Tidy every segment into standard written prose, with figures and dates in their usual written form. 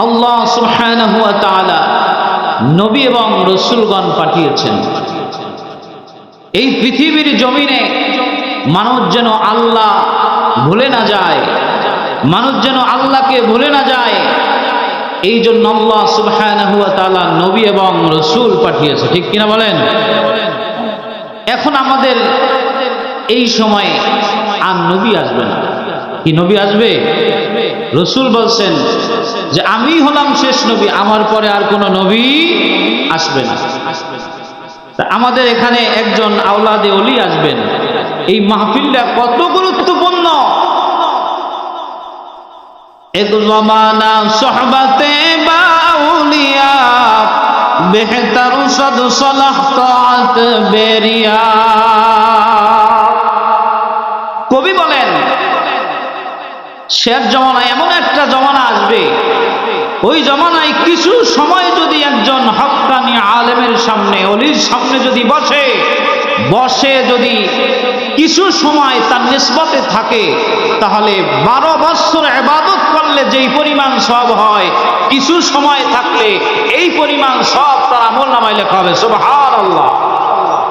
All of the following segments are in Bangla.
আল্লাহ সুবহানাহু ওয়া তাআলা নবী এবং রাসূলগণ পাঠিয়েছেন। এই পৃথিবীর জমিনে মানুষ যেন আল্লাহ ভুলে না যায়, মানুষ যেন আল্লাহকে ভুলে না যায়, এই জন্য আল্লাহ সুবহানাহু ওয়া তাআলা নবী এবং রাসূল পাঠিয়েছে। ঠিক কিনা বলেন? এখন আমাদের এই সময়ে আর নবী আসবে না। কি নবী আসবে? রাসূল বলছেন যে আমি হলাম শেষ নবী, আমার পরে আর কোনো নবী আসবে না। আমাদের এখানে একজন আওলাদে ওলি আসবেন। এই মাহফিলটা কত গুরুত্বপূর্ণ। এক জমানা সোহবতে বাউলিয়া বেহতর সদ সলাহ তাআত বেরিয়া। কবি বলেন শেষ জমানায় এমন একটা জমানা আসবে, ওই জমানায় কিছু সময় যদি একজন হক্কানি আলেমের সামনে, ওলির সামনে যদি বসে যদি কিছু সময় তার নিসবতে থাকে, তাহলে 12 বছর ইবাদত করলে যেই পরিমাণ সওয়াব হয়, কিছু সময় থাকলে এই পরিমাণ সওয়াব তার আমলনামায় লেখা হবে। সুবহানাল্লাহ।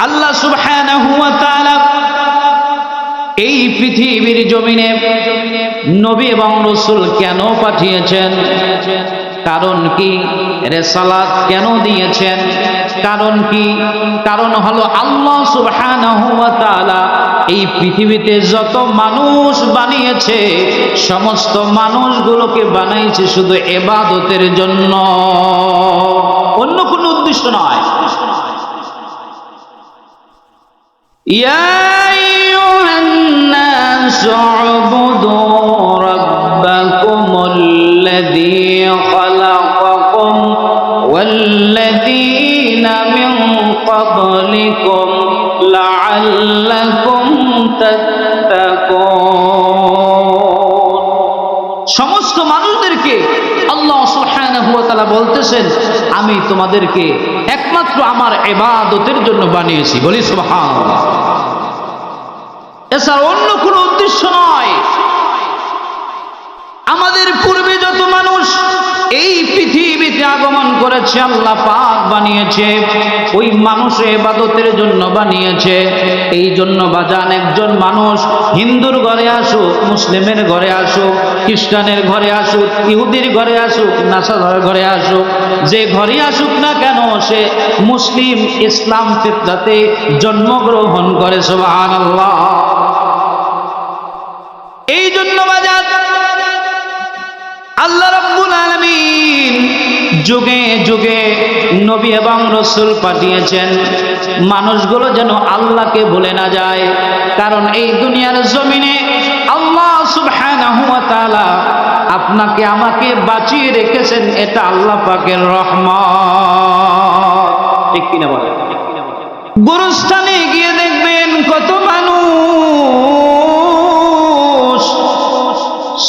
আল্লাহ সুবহানাহু ওয়া তাআলা এই পৃথিবীর জমিনে নবী এবং রাসূল কেন পাঠিয়েছেন? কারণ কি? রিসালাত কেন দিয়েছেন? কারণ কি? কারণ হলো আল্লাহ সুবহানাহু ওয়া তাআলা এই পৃথিবীতে যত মানুষ বানিয়েছে, সমস্ত মানুষগুলোকে বানাইছে শুধু ইবাদতের জন্য, অন্য কোনো উদ্দেশ্য নয়। ইয়া আইয়ুহান নাসু উবুদু রাব্বাকুমুল্লাযী খালাকাকুম ওয়াল্লাযীনা মিন ক্বাবলিকুম লাআল্লাকুম তাত্তাকুন। সমস্ত মানুষদেরকে আল্লাহ সুবহানাহু ওয়া তাআলা বলতেছেন আমি তোমাদেরকে একমাত্র আমার ইবাদতের জন্য বানিয়েছি। বলি সুবহানাল্লাহ। এছাড়া অন্য কোনো উদ্দেশ্য নয়। আমাদের পূর্বে যত মানুষ এই পৃথিবীতে আগমন করেছে, আল্লাহ পাক বানিয়েছে, ওই মানুষের ইবাদতের জন্য বানিয়েছে। এই জন্য বাজান একজন মানুষ হিন্দুর ঘরে আসুক, মুসলিমের ঘরে আসুক, খ্রিস্টানের ঘরে আসুক, ইহুদির ঘরে আসুক, নাসারার ঘরে আসুক, যে ঘরে আসুক না কেন, সে মুসলিম ইসলাম ফিতরাতে জন্মগ্রহণ করে। সুবহানাল্লাহ। এই জন্য বাজান আল্লাহ রাব্বুল আলামিন যুগে যুগে নবী এবং রাসূল পাঠিয়েছেন, মানুষগুলো যেন আল্লাহকে ভুলে না যায়। কারণ এই দুনিয়ার জমিনে আল্লাহ সুবহানাহু ওয়া তাআলা আপনাকে আমাকে বাঁচিয়ে রেখেছেন, এটা আল্লাহ পাকের রহমত। ঠিক কিনা বলেন? গুরুস্থানে গিয়ে দেখবেন কত মানুষ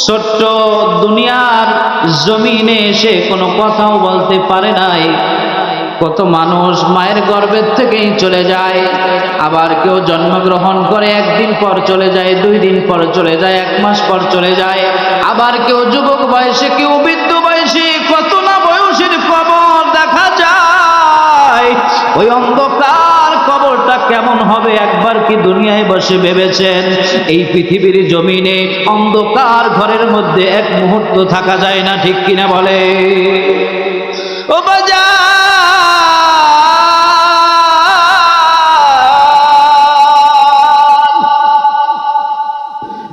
ছোট্ট দুনিয়ার জমিনে এসে কোনো কথাও বলতে পারে নাই। কত মানুষ মায়ের গর্ভের থেকেই চলে যায়, আবার কেউ জন্মগ্রহণ করে একদিন পর চলে যায়, 2 দিন পর চলে যায়, 1 মাস পর চলে যায়, আবার কেউ যুবক বয়সে, কেউ বৃদ্ধ বয়সে, কত না বয়সের কবর দেখা যায়। ওই অন্ধকার কবরটা কেমন হবে একবার কি দুনিয়ায় বসে ভেবেছেন? এই পৃথিবীর জমিনে অন্ধকার ঘরের মধ্যে এক মুহূর্ত থাকা যায় না। ঠিক কিনা বলে? ও বাজার,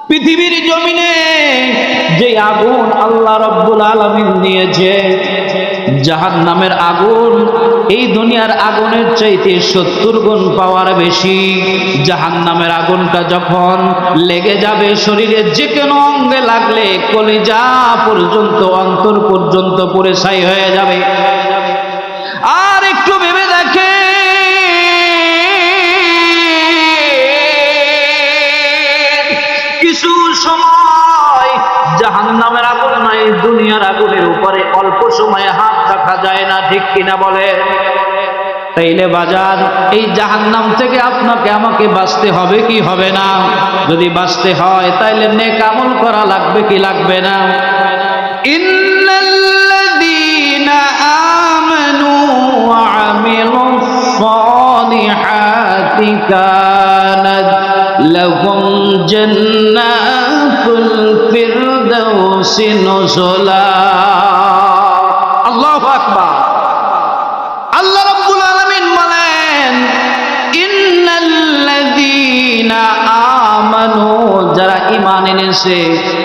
পৃথিবীর জমিনে যে আগুন আল্লাহ রাব্বুল আলামিন দিয়েছে, জাহান্নামের আগুন এই দুনিয়ার আগুনের চাইতে 70 গুণ পাওয়ার বেশি। জাহান্নামের আগুনটা যখন লেগে যাবে শরীরের যে কোনো অঙ্গে লাগলে কলিজা পর্যন্ত, অন্তর পর্যন্ত পুড়ে ছাই হয়ে যাবে। আর একটু ভেবে দেখে কিছু সময় জাহান্নামের আগুন নাই, দুনিয়ার আগুনের উপরে অল্প সময়ে হাত রাখা যায় না। ঠিক কিনা বলে? তাইলে বাজার এই জাহান্নাম থেকে আপনাকে আমাকে বাঁচতে হবে কি হবে না? যদি বাঁচতে হয় তাইলে নেক আমল করা লাগবে কি লাগবে না? ইন্নাল্লাযী নুজুলা। আল্লাহু আকবার। আল্লাহ রাব্বুল আলামিন বলেন ইন্নাল্লাযীনা আমানু, যারা ঈমান এনেছে,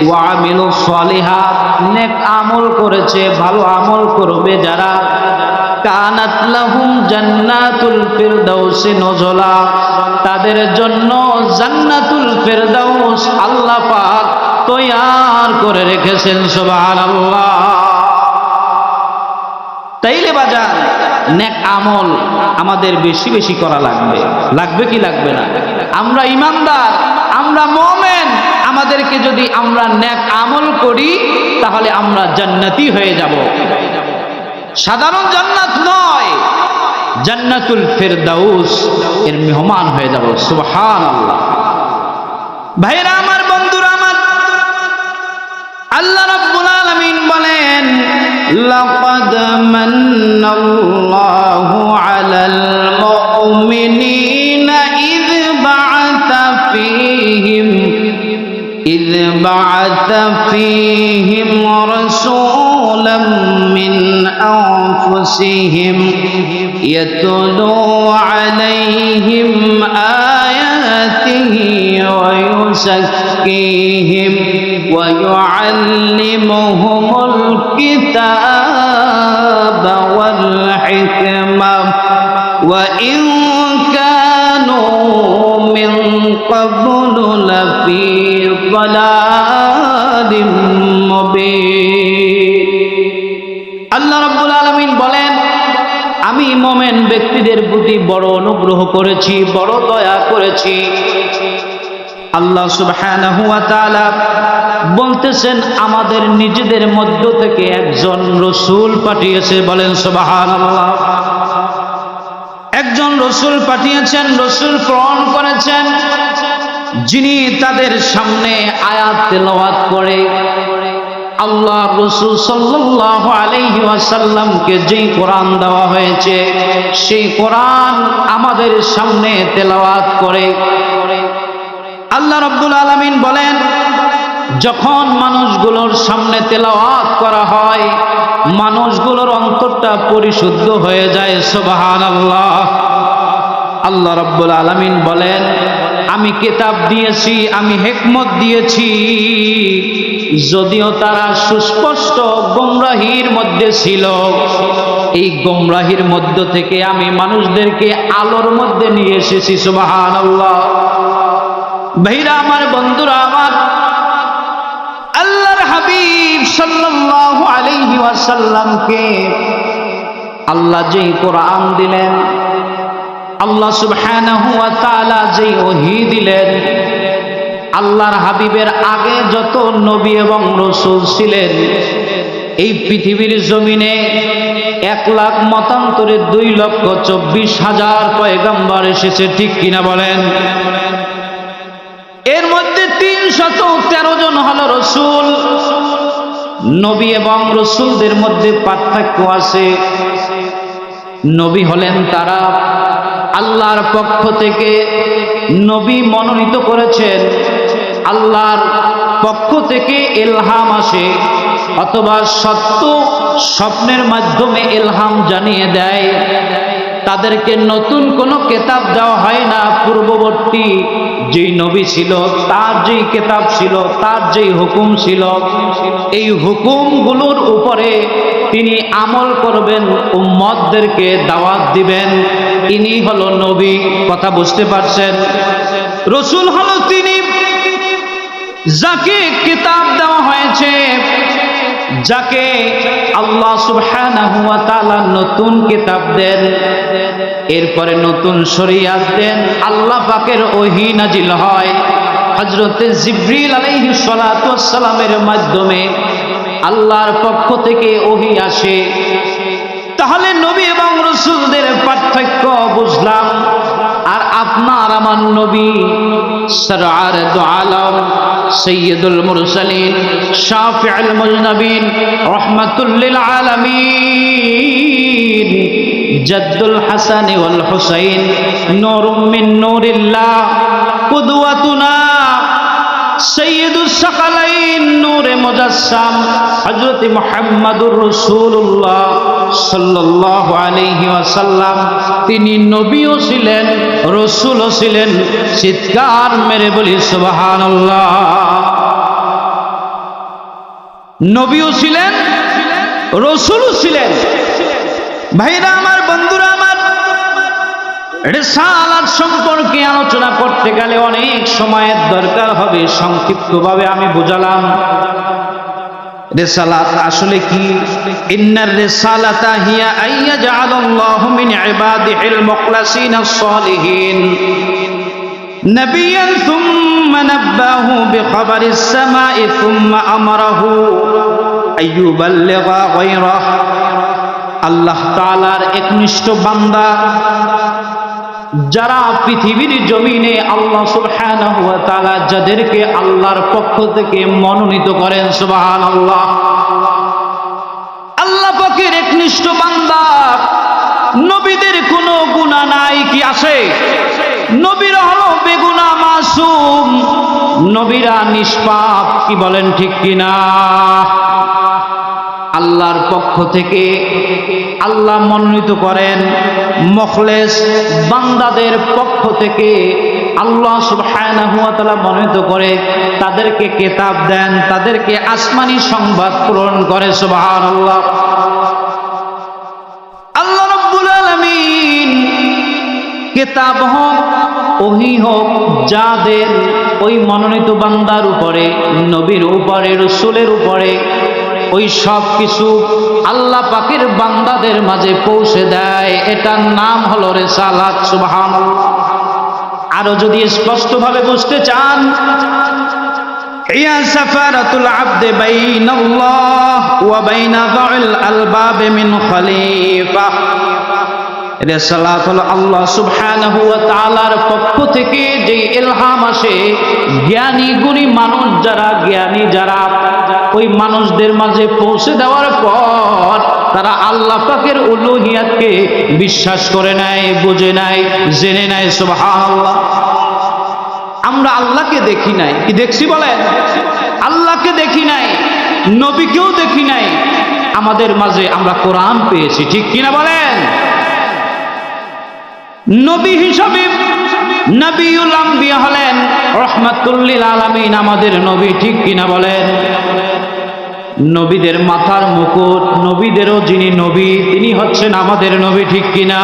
ওয়া আমিলুস সলিহাত, নেক আমল করেছে, ভালো আমল করবে যারা, কানাত লাহুম জান্নাতুল ফিরদাউসি নুজুলা, তাদের জন্য জান্নাতুল ফিরদাউস আল্লাহ পাক তৈয়ার করে রেখেছেন। সুবহানাল্লাহ। তাইলে বাজার নেক আমল আমাদের বেশি বেশি করা লাগবে। লাগবে কি লাগবে না? আমরা ঈমানদার, আমরা মুমিন, আমাদেরকে যদি আমরা নেক আমল করি তাহলে আমরা জান্নাতি হয়ে যাব। সাধারণ জান্নাত নয়, জান্নাতুল ফিরদাউস এর মেহমান হয়ে যাব। সুবহানাল্লাহ। ভাইরা আমার, বন্ধুরা আমার, আল্লাহ রাব্বুল আলামিন বলেন লাকাদ মান্নাল্লাহু আলাল মুমিনিনা ইয বা'আথা ফীহিম রাসূলাম মিন আনফুসিহিম ইয়াতলু আলাইহিম আয়াতিহি ওয়া ইউযাক্কিহিম ওয়া ইউআল্লিমুহুমুল কিতাবা ওয়াল হিকমা ওয়া ইন কানু মিন ক্বাবলু লাফি যালালিম মুবিন। আল্লাহ রাব্বুল আলামিন বলেন, আমি মুমিন ব্যক্তিদের প্রতি বড় অনুগ্রহ করেছি, বড় দয়া করেছি। আল্লাহ সুবহানাহু ওয়া তাআলা বলতেছেন আমাদের নিজেদের মধ্য থেকে একজন রাসূল পাঠিয়েছে। বলেন সুবহানাল্লাহ। একজন রাসূল পাঠিয়েছেন, রাসূল প্রেরণ করেছেন, যিনি তাদের সামনে আয়াত তেলাওয়াত করে আল্লাহ রাসূল সাল্লাল্লাহু আলাইহি ওয়াসাল্লামকে যেই কোরআন দেওয়া হয়েছে সেই কোরআন আমাদের সামনে তেলাওয়াত করে। আল্লাহ রাব্বুল আলামিন বলেন, যখন মানুষগুলোর সামনে তেলাওয়াত করা হয় মানুষগুলোর অন্তরটা পরিশুদ্ধ হয়ে যায়। সুবহানাল্লাহ। আল্লাহ রাব্বুল আলামিন বলেন, আমি কিতাব দিয়েছি, আমি হিকমত দিয়েছি, যদিও তারা সুস্পষ্ট গোমরাহির মধ্যে ছিল, এই গোমরাহির মধ্য থেকে আমি মানুষদেরকে আলোর মধ্যে নিয়ে এসেছি। সুবহানাল্লাহ। ভাইরা আমার, বন্ধুরা আমার, আল্লাহর হাবিব সাল্লাল্লাহু আলাইহি ওয়াসাল্লামকে আল্লাহ যেই কোরআন দিলেন, আল্লাহ সুবহানাহু ওয়া তাআলা যেই ওহী দিলেন, আল্লাহর হাবিবের আগে যত নবী এবং রাসূল ছিলেন এই পৃথিবীর জমিনে 1,00,000 মতান্তরে 2,24,000 পয়গম্বর এসেছে। ঠিক কিনা বলেন? এর মধ্যে 313 জন হলো রাসূল। নবী এবং রাসূলদের মধ্যে পার্থক্য আছে। নবী হলেন তারা আল্লাহর পক্ষ থেকে নবী মনোনীত করেছেন, আল্লাহর পক্ষ থেকে ইলহাম আসে অথবা সত্য স্বপ্নের মাধ্যমে ইলহাম জানিয়ে দেয়। তাদেরকে নতুন কোনো কিতাব দেওয়া হয় না। পূর্ববর্তী যেই নবী ছিল তার যেই কিতাব ছিল, তার যেই হুকুম ছিল, এই হুকুমগুলোর উপরে তিনি আমল করবেন, উম্মতদেরকে দাওয়াত দিবেন। ইনি হলো নবী। কথা বুঝতে পারছেন? রাসূল হলো তিনি যাকে কিতাব দেওয়া হয়েছে, যাকে আল্লাহ সুবহানাহু ওয়া তাআলা নতুন কিতাব দেন, এরপরে নতুন শরীয়ত দেন, আল্লাহ পাকের ওহী নাজিল হয়। হযরত জিবরিল আলাইহিস সালাতু ওয়াস সালামের মাধ্যমে আল্লাহর পক্ষ থেকে ওহী আসে। তাহলে নবী এবং রাসূলদের পার্থক্য বুঝলাম। আর আপনার আমার নবী সরআর দু আলম সৈয়দুল মুরসালিন শাফিউল মুজনাবিন রাহমাতুল লিল আলামিন জাদ্দুল হাসান ওয়াল হুসাইন নূরুম মিন নূরিল্লাহ কুদওয়াতুনা সাইয়্যিদুস সাকালাইন নূরে মুজাসসাম হযরত মুহাম্মদুর রাসূলুল্লাহ সাল্লাল্লাহু আলাইহি ওয়াসাল্লাম, তিনি নবীও ছিলেন, রাসূলও ছিলেন। চিৎকার মেরে বলি সুবহানাল্লাহ। নবীও ছিলেন, রাসূলও ছিলেন। ভাইরা আমার, বন্ধুরা আমার, রিসালাত সম্পর্কে আলোচনা করতে গেলে অনেক সময়ের দরকার হবে। সংক্ষিপ্তভাবে আমি বুঝালাম রিসালাত আসলে কি। ইন্নার রিসালাতা হিয়া আইয়াজআলাল্লাহু মিন ইবাদিহিল মুখলাসিনাস সালিহিন নবিয়ান সুম্মা নাব্বাহু বিখাবারিস সামাই সুম্মা আমারাহু আইয়ুবাল্লিগা গায়রাহু। আল্লাহ তাআলার একনিষ্ঠ বান্দা যারা পৃথিবীর জমিনে আল্লাহ সুবহানাহু ওয়া তাআলা যাদেরকে আল্লাহর পক্ষ থেকে মনোনীত করেন, সুবহানাল্লাহ, আল্লাহ পাকের একনিষ্ঠ বান্দা, নবীদের কোনো গুনাহ নাই কি আছে? নবীরা হলো বেগুনাহ মাসুম, নবীরা নিষ্পাপ, কি বলেন ঠিক কিনা? আল্লাহর পক্ষ থেকে আল্লাহ মনোনীত করেন মুখলেস বান্দাদের পক্ষ থেকে আল্লাহ সুবহানাহু ওয়া তাআলা মনোনীত করে তাদেরকে কিতাব দেন, তাদেরকে আসমানি সংবাদ প্রেরণ করে, সুবহানাল্লাহ। আল্লাহ রাব্বুল আলামিন কিতাব হোক, ওহী হোক, যাদের ওই মনোনীত বান্দার উপরে, নবীর উপরে, রাসূলের উপরে, ওই সব কিছু আল্লাহ পাকের বান্দাদের মাঝে পৌঁছে দেয়। এটার নাম হলো রিসালাত, সুবহানাল্লাহ। আরো যদি স্পষ্টভাবে বুঝতে চান, হিয়া সাফারাতুল আবদি বাইনাল্লাহ ওয়া বাইনা যাইল আলবাব মিন খলিফা। রিসালাত হলো আল্লাহ সুবহানাহু ওয়া তাআলার পক্ষ থেকে যে ইলহাম আসে, জ্ঞানী গুণী মানুষ যারা, জ্ঞানী যারা, ওই মানুষদের মাঝে পৌঁছে দেওয়ার পর তারা আল্লাহ পাকের উলুহিয়াতকে বিশ্বাস করে নেয়, বুঝে নেয়, জেনে নেয়, সুবহানাল্লাহ। আমরা আল্লাহকে দেখি নাই, কি দেখছি বলেন? আল্লাহকে দেখি নাই, নবীকেও দেখি নাই, আমাদের মাঝে আমরা কোরআন পেয়েছি, ঠিক কিনা বলেন? নবী হিসাবে নবিউল আম্বিয়া হলেন রাহমাতুল লিল আলামিন, আমাদের নবী, ঠিক কিনা বলেন? নবীদের মাথার মুকুট, নবীদেরও যিনি নবী তিনি হচ্ছেন আমাদের নবী, ঠিক কিনা?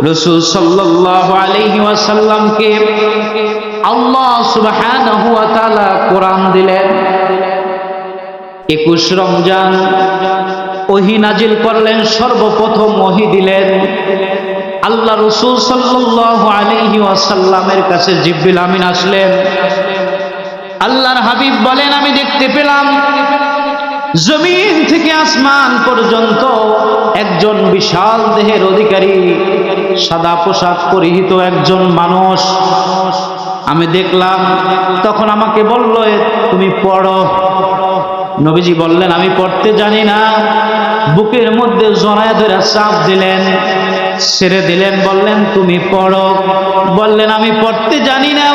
রাসূল সাল্লাল্লাহু আলাইহি ওয়াসাল্লামকে আল্লাহ সুবহানাহু ওয়া তাআলা কোরআন দিলেন। 21 রমজান ওহী নাজিল করলেন, সর্বপ্রথম ওহী দিলেন। আল্লাহ রাসূল সাল্লাল্লাহু আলাইহি ওয়াসাল্লামের কাছে জিবরিল আমিন আসলেন। আল্লাহর হাবিব বলেন, আমি দেখতে পেলাম জমিন থেকে আসমান পর্যন্ত একজন বিশাল দেহের অধিকারী, সাদা পোশাক পরিহিত একজন মানুষ আমি দেখলাম। তখন আমাকে বলল, তুমি পড়ো। নবীজি বললেন, আমি পড়তে জানি না। বুকের মধ্যে জড়ায় ধরে চাপ দিলেন, ছেড়ে দিলেন, বললেন তুমি পড়ো। বললেন আমি পড়তে জানি না।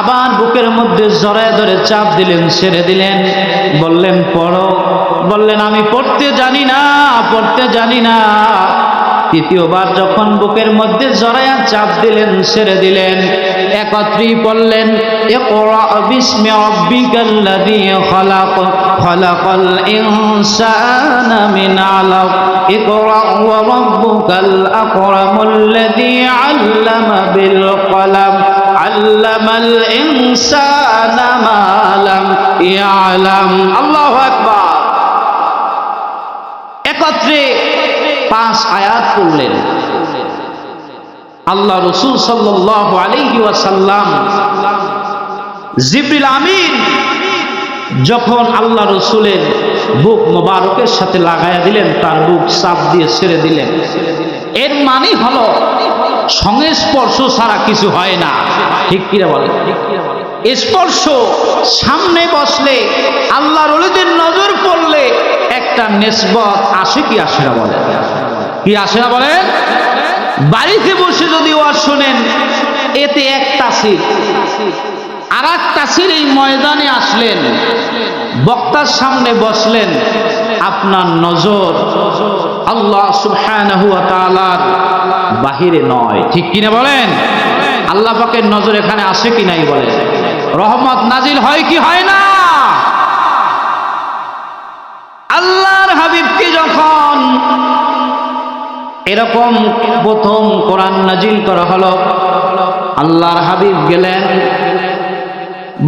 আবার বুকের মধ্যে জড়ায় ধরে চাপ দিলেন, ছেড়ে দিলেন, বললেন পড়ো। বললেন আমি পড়তে জানি না, পড়তে জানি না। তৃতীয়বার যখন বুকের মধ্যে জড়ায়া চাপ দিলেন, ছেড়ে দিলেন, একত্রেই পড়লেন, ইকরা বিসমি রাব্বিকাল্লাযী খালাক, খালাকাল ইনসানা মিন আলাক, ইকরা ওয়া রাব্বুকাল আকরামুল্লাযী আল্লামা বিল কলাম, আল্লামাল ইনসানা মা লাম ইয়ালাম। আল্লাহু আকবার। একত্রে 5 আয়াত পড়লেন। আল্লাহ রাসূল সাল্লাল্লাহু আলাইহি ওয়াসাল্লাম জিবরিল আমিন যখন আল্লাহ রাসূলের বুক মোবারকের সাথে লাগায়া দিলেন, তার বুক চাপ দিয়ে ছেড়ে দিলেন। এর মানে হলো সংস্পর্শ ছাড়া কিছু হয় না, ঠিক কিনা বলেন? স্পর্শ, সামনে বসলে, আল্লাহর ওলিদের নজর পড়লে একটা নিসবত আসে কি আসে না বলেন? কি আসে না বলেন? বাড়িতে বসে যদি ওয়াজ শোনেন, এতে এক তাসির। আর এক তাসির এই ময়দানে আসলেন, বক্তার সামনে বসলেন, আপনার নজর আল্লাহ সুবহানাহু ওয়া তাআলার বাহিরে নয়, ঠিক কিনা বলেন? আল্লাহ পাকের নজর এখানে আসে কি নাই বলেন? রহমত নাজিল হয় কি হয় না? আল্লাহর হাবিবকে যখন এরকম প্রথম কোরআন নাজিল করা হলো, আল্লাহর হাবিব গেলেন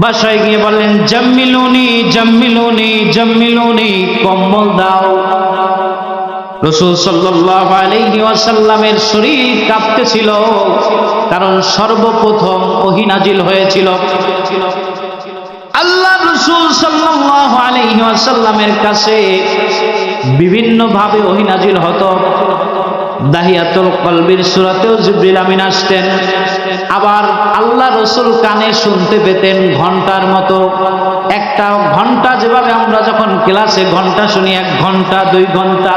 বাসায় গিয়ে বললেন, জাম্মিলুনি জাম্মিলুনি জাম্মিলুনি, কম্বল দাও। রাসূল সাল্লাল্লাহু আলাইহি ওয়াসাল্লামের শরীর কাঁপতেছিল, কারণ সর্বপ্রথম ওহী নাজিল হয়েছিল। আল্লাহ রাসূল সাল্লাল্লাহু আলাইহি ওয়াসাল্লামের কাছে বিভিন্ন ভাবে ওহী নাজিল হতো। দাহিয়াতুল কলবির সূরাতেও জিবরিল আমিন আসতেন, আবার আল্লাহ রাসূল কানে শুনতে পেতেন ঘন্টার মতো। একটা ঘন্টা যেভাবে আমরা যখন ক্লাসে ঘন্টা শুনি 1 ঘন্টা 2 ঘন্টা,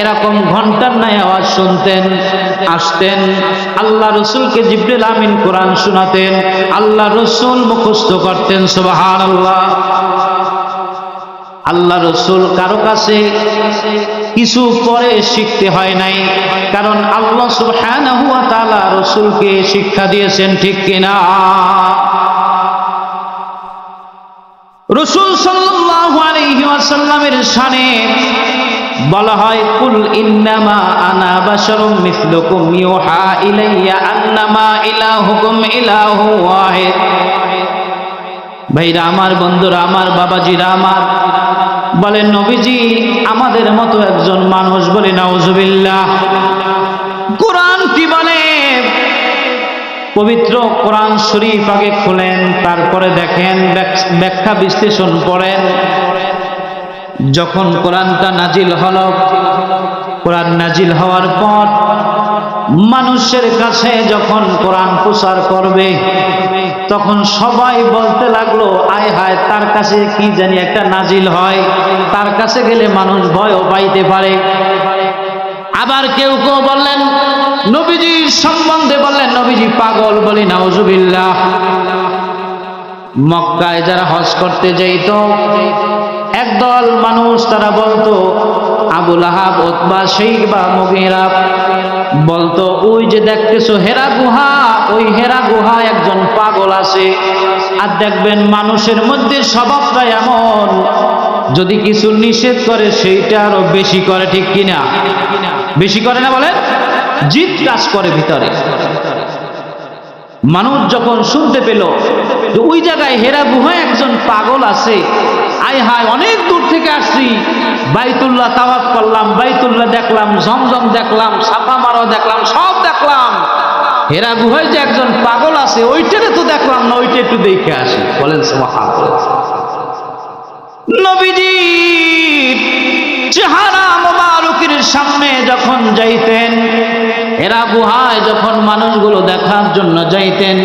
এরকম ঘন্টার ন্যায় আওয়াজ শুনতেন। আসতেন, আল্লাহ রাসূলকে জিবরিল আমিন কোরআন শোনাতেন, আল্লাহ রাসূল মুখস্থ করতেন। সুবহানাল্লাহ। আল্লাহ রাসূল কারো কাছে কিছু পরে শিখতে হয় নাই, কারণ আল্লাহ সুবহানাহু ওয়া তাআলা রাসূলকে শিক্ষা দিয়েছেন, ঠিক কিনা? রাসূল সাল্লাল্লাহু আলাইহি ওয়াসাল্লামের শানে বলা হয়, কুল ইন্নামা আনা বাশারুম মিসলুকুম ইউহা ইলাইয়া আন্নামা ইলাহুকুম ইলাহু ওয়াহিদ। ভাইরা আমার, বন্ধুরা আমার, বাবাজিরা আমার, বলেন নবীজি আমাদের মতো একজন মানুষ। বলে নাউজুবিল্লাহ। কোরআন কি বলে? পবিত্র কোরআন শরীফ আগে খুলেন, তারপরে দেখেন, ব্যাখ্যা বিশ্লেষণ করেন। যখন কোরআনটা নাজিল হলো, কোরআন নাজিল হওয়ার পর মানুষের কাছে যখন কোরআন প্রচার করবে, তখন সবাই বলতে লাগলো, আয় হায়, তার কাছে কি জানি একটা নাজিল হয়, তার কাছে গেলে মানুষ ভয়ও পাইতে পারে। আবার কেউ কেউ বললেন নবীজির সম্বন্ধে, বললেন নবীজি পাগল। বলি নাউজুবিল্লাহ। মক্কায় যারা হজ করতে যাইত, একদল মানুষ তারা বলতো, আবু লাহাব, উতবা, শাইবা, মুগীরা বলতো, ওই যে দেখতেছো হেরা গুহা, ওই হেরা গুহা একজন পাগল আছে। আর দেখবেন মানুষের মধ্যে স্বভাবটা এমন, যদি কিছু নিষেধ করে সেইটা আরো বেশি করে, ঠিক কিনা? বেশি করে না বলেন? জিদ কাজ করে ভিতরে। মানুষ যখন শুনতে পেল ওই জায়গায় হেরা গুহায় একজন পাগল আছে, আয় হায়, অনেক দূর থেকে আসছি, বাইতুল্লাহ তাওয়াফ করলাম, বাইতুল্লাহ দেখলাম, জমজম দেখলাম, সাফা মারওয়া দেখলাম, সব দেখলাম, হেরা গুহায় যে একজন পাগল আছে ওইটারে তো দেখলাম না, ওইটা একটু দেখে আসি। বলেন সুবহানাল্লাহ। নবীজির চেহারা মোবারকের সামনে যখন যাইতেন, হেরা গুহায় যখন মানুষগুলো দেখার জন্য যাইতেন,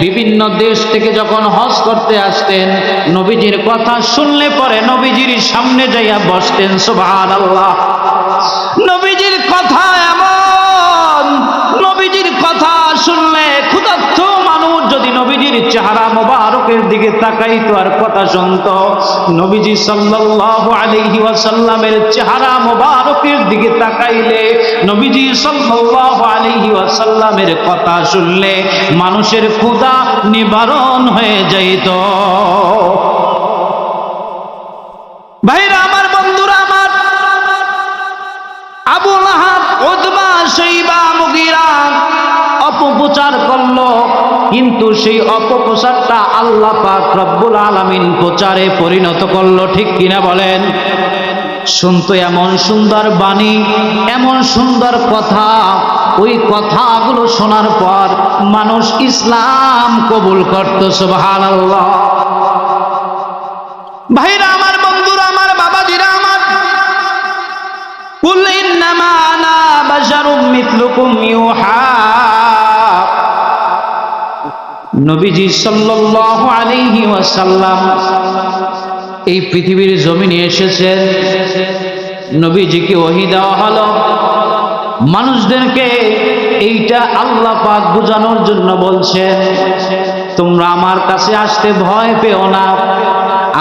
বিভিন্ন দেশ থেকে যখন হজ করতে আসতেন, নবীজির কথা শুনলে পরে নবীজির সামনে যাইয়া বসতেন। সুবহানাল্লাহ। নবীজির কথা এমন, নবীজির কথা শুনলে ক্ষুধার্ত মানুষ যদি নবীজির চেহারা মোবারকের দিকে তাকাইতো আর কথা শুনতো, নবীজি সাল্লাল্লাহু আলাইহি ওয়াসাল্লামের চেহারা মোবারকের দিকে তাকাইলে, নবীজি সাল্লাল্লাহু আলাইহি ওয়াসাল্লামের কথা শুনলে মানুষের ক্ষুধা নিবারণ হয়ে যাইত। ভাইরা আমার, বন্ধুরা আমার, আবু লাহাব, উতবা, শাইবা, মুগীরা অপপ্রচার করলো, কিন্তু সেই অপপ্রচারটা আল্লাহ পাক রব্বুল আলামিন প্রচারে পরিণত করলো, ঠিক কিনা বলেন? শুনতো এমন সুন্দর বাণী, এমন সুন্দর কথা, ওই কথাগুলো শোনার পর মানুষ ইসলাম কবুল করত। সুবহানাল্লাহ। ভাইরা আমার, বন্ধুরা আমার, বাবাজিরা আমার, কুল ইন্নামা আনা বাশারুম মিথলুকুম ইউহা। নবীজি সাল্লাল্লাহু আলাইহি ওয়াসাল্লাম এই পৃথিবীর জমিনে এসেছেন, নবীজিকে ওহী দেওয়া হলো, মানুষদেরকে এইটা আল্লাহ পাক বোঝানোর জন্য বলছেন। তোমরা আমার কাছে আসতে ভয় পেও না।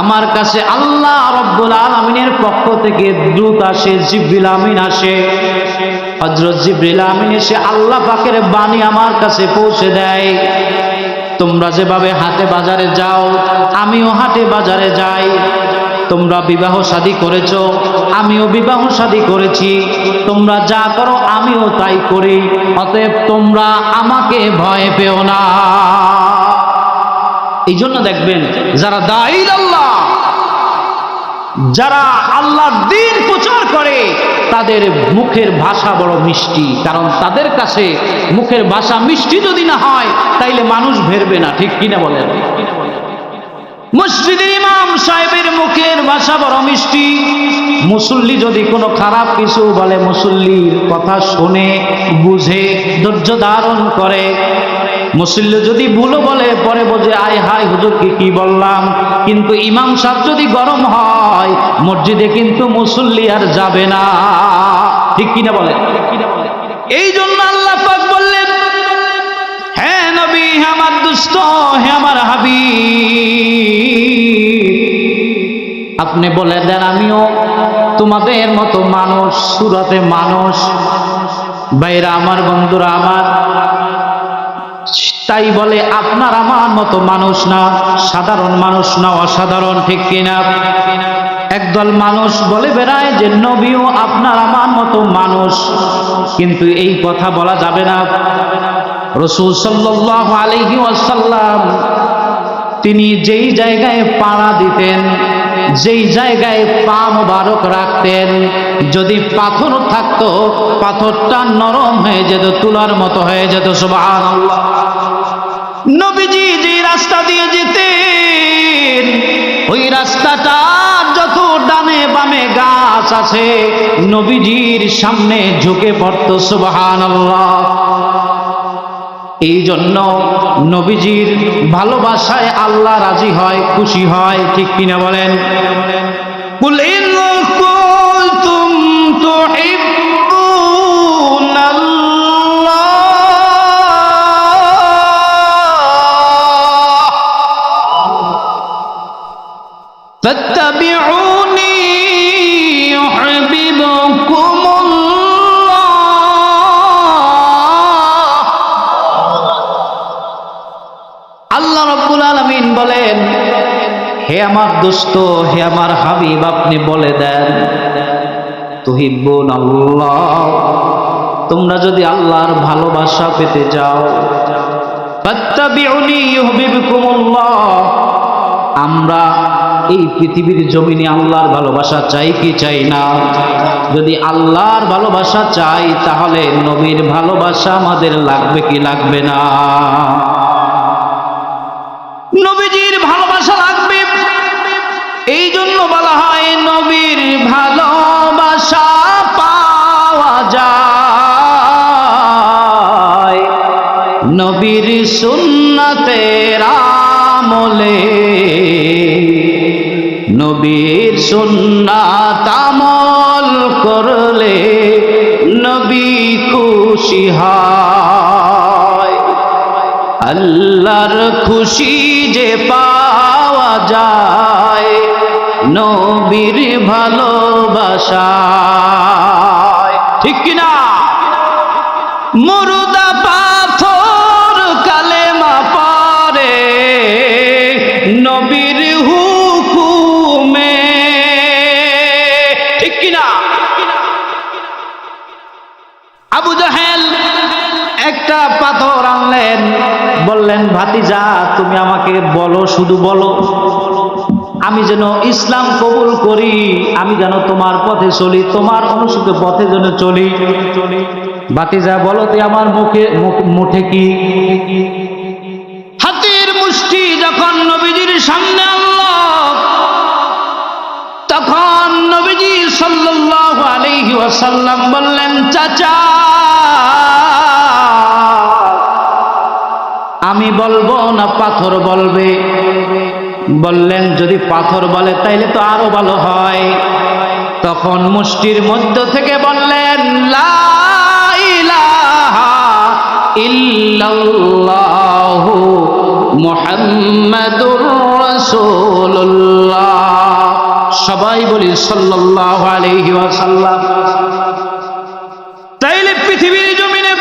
আমার কাছে আল্লাহ রব্বুল আলামিনের পক্ষ থেকে দূত আসে, জিবরিল আমিন আসে। হযরত জিবরিল আমিন এসে আল্লাহ পাকের বাণী আমার কাছে পৌঁছে দেয়। তোমরা যেভাবে হাটে বাজারে যাও, আমিও হাটে বাজারে যাই। তোমরা বিবাহ শাদী করেছো, আমিও বিবাহ শাদী করেছি। তোমরা যা করো আমিও তাই করি। অতএব তোমরা আমাকে ভয় পেও না। এই জন্য দেখবেন যারা দাঈ আল্লাহ, যারা আল্লাহর দ্বীন প্রচার করে, তাদের মুখের ভাষা বড় মিষ্টি। কারণ তাদের কাছে মুখের ভাষা মিষ্টি যদি না হয় তাইলে মানুষ ভেরবে না। ঠিক কিনা বলেন? মসজিদের ইমাম সাহেবের মুখের ভাষা বড় মিষ্টি। মুসল্লি যদি কোনো খারাপ কিছু বলে, মুসল্লির কথা শুনে বুঝে ধৈর্য ধারণ করে। মুসল্লি যদি ভুলও বলে পরে বোঝে, আয় হায় হুজুরকে কি বললাম। কিন্তু ইমাম সাহেব যদি গরম হয়, মসজিদে কিন্তু মুসল্লি আর যাবে না। ঠিক কিনা বলেন? এই জন্য আল্লাহ পাক বললেন, হে নবী, হে আমার দুষ্ট, হে আমার হাবিব, আপনি বলে দেন আমিও তোমাদের মতো মানুষ, সুরতে মানুষ। ভাইরা আমার, বন্ধুরা আমার, তাই বলে আপনার আমার মতো মানুষ না, সাধারণ মানুষ না, অসাধারণ। ঠিক কিনা? একদল মানুষ বলে বেড়ায় যে নবীও আপনার আমার মতো মানুষ, কিন্তু এই কথা বলা যাবে না। রাসূল সাল্লাল্লাহু আলাইহি ওয়াসাল্লাম তিনি যেই জায়গায় পাড়া দিতেন, যেই জায়গায় পা মোবারক রাখতেন, যদি পাথর থাকতো পাথরটা নরম হয়ে যেত, তুলার মতো হয়ে যেত। সুবহানাল্লাহ। নবীজি যে রাস্তা দিয়ে যেতেন, ওই রাস্তাটা যত ডানে বামে গাছ আছে, নবীজির সামনে ঝুঁকে পড়ত। সুবহানাল্লাহ। এই জন্য নবীজির ভালোবাসায় আল্লাহ রাজি হয়, খুশি হয়। ঠিক কিনা বলেন? কুল ইন কুনতুম তুহিব্বুনাল্লাহ ফাত্তাবিউনি ইউহিব্বুকুমুল্লাহ। আল্লাহ রাব্বুল আলামিন বলেন, হে আমার দোস্ত, হে আমার হাবিব, আপনি বলে দেন তুহিব্বুনাল্লাহ, তোমরা যদি আল্লাহর ভালোবাসা পেতে চাও, ফাত্তাবিউনি ইউহিব্বুকুমুল্লাহ, আমরা এই পৃথিবীর জমিনে আল্লাহর ভালোবাসা চাই কি চাই না? যদি আল্লাহর ভালোবাসা চাই, তাহলে নবীর ভালোবাসা আমাদের লাগবে কি লাগবে না? নবীজির ভালোবাসা লাগবে। এই জন্য বলা হয় নবীর ভালোবাসা পাওয়া যায় নবীর সুন্নতের আমলে। নবীর সুন্নাত আমল করলে নবী খুশি হয়। আল্লাহর খুশি যে পাওয়া যায় নবীর ভালোবাসায়। ঠিক কিনা? মুর্দা পাথর কালেমা পড়ে নবীর হুকুমে। ঠিক কিনা? আবু জাহেল একটা পাথর আনলেন, বললেন, ভাতিজা তুমি আমাকে বলো, শুধু বলো, আমি যেন ইসলাম কবুল করি, আমি যেন তোমার পথে চলি, তোমার অনুসৃত পথে যেন চলি। ভাতিজা বলো তুই আমার মুঠে কি? হাতের মুষ্টি যখন নবীজির সামনে আল্লাহ, তখন নবীজি সাল্লাল্লাহু আলাইহি ওয়াসাল্লাম বললেন, চাচা আমি বলবো না পাথর বলবে? বললেন, যদি পাথর বলে তাইলে তো আরো ভালো হয়। তখন মুষ্টির মধ্য থেকে বললেন, লা ইলাহা ইল্লাল্লাহু মুহাম্মাদুর রাসূলুল্লাহ। সবাই বলি সাল্লাল্লাহু আলাইহি ওয়াসাল্লাম। তাইলে পৃথিবীর জমিনে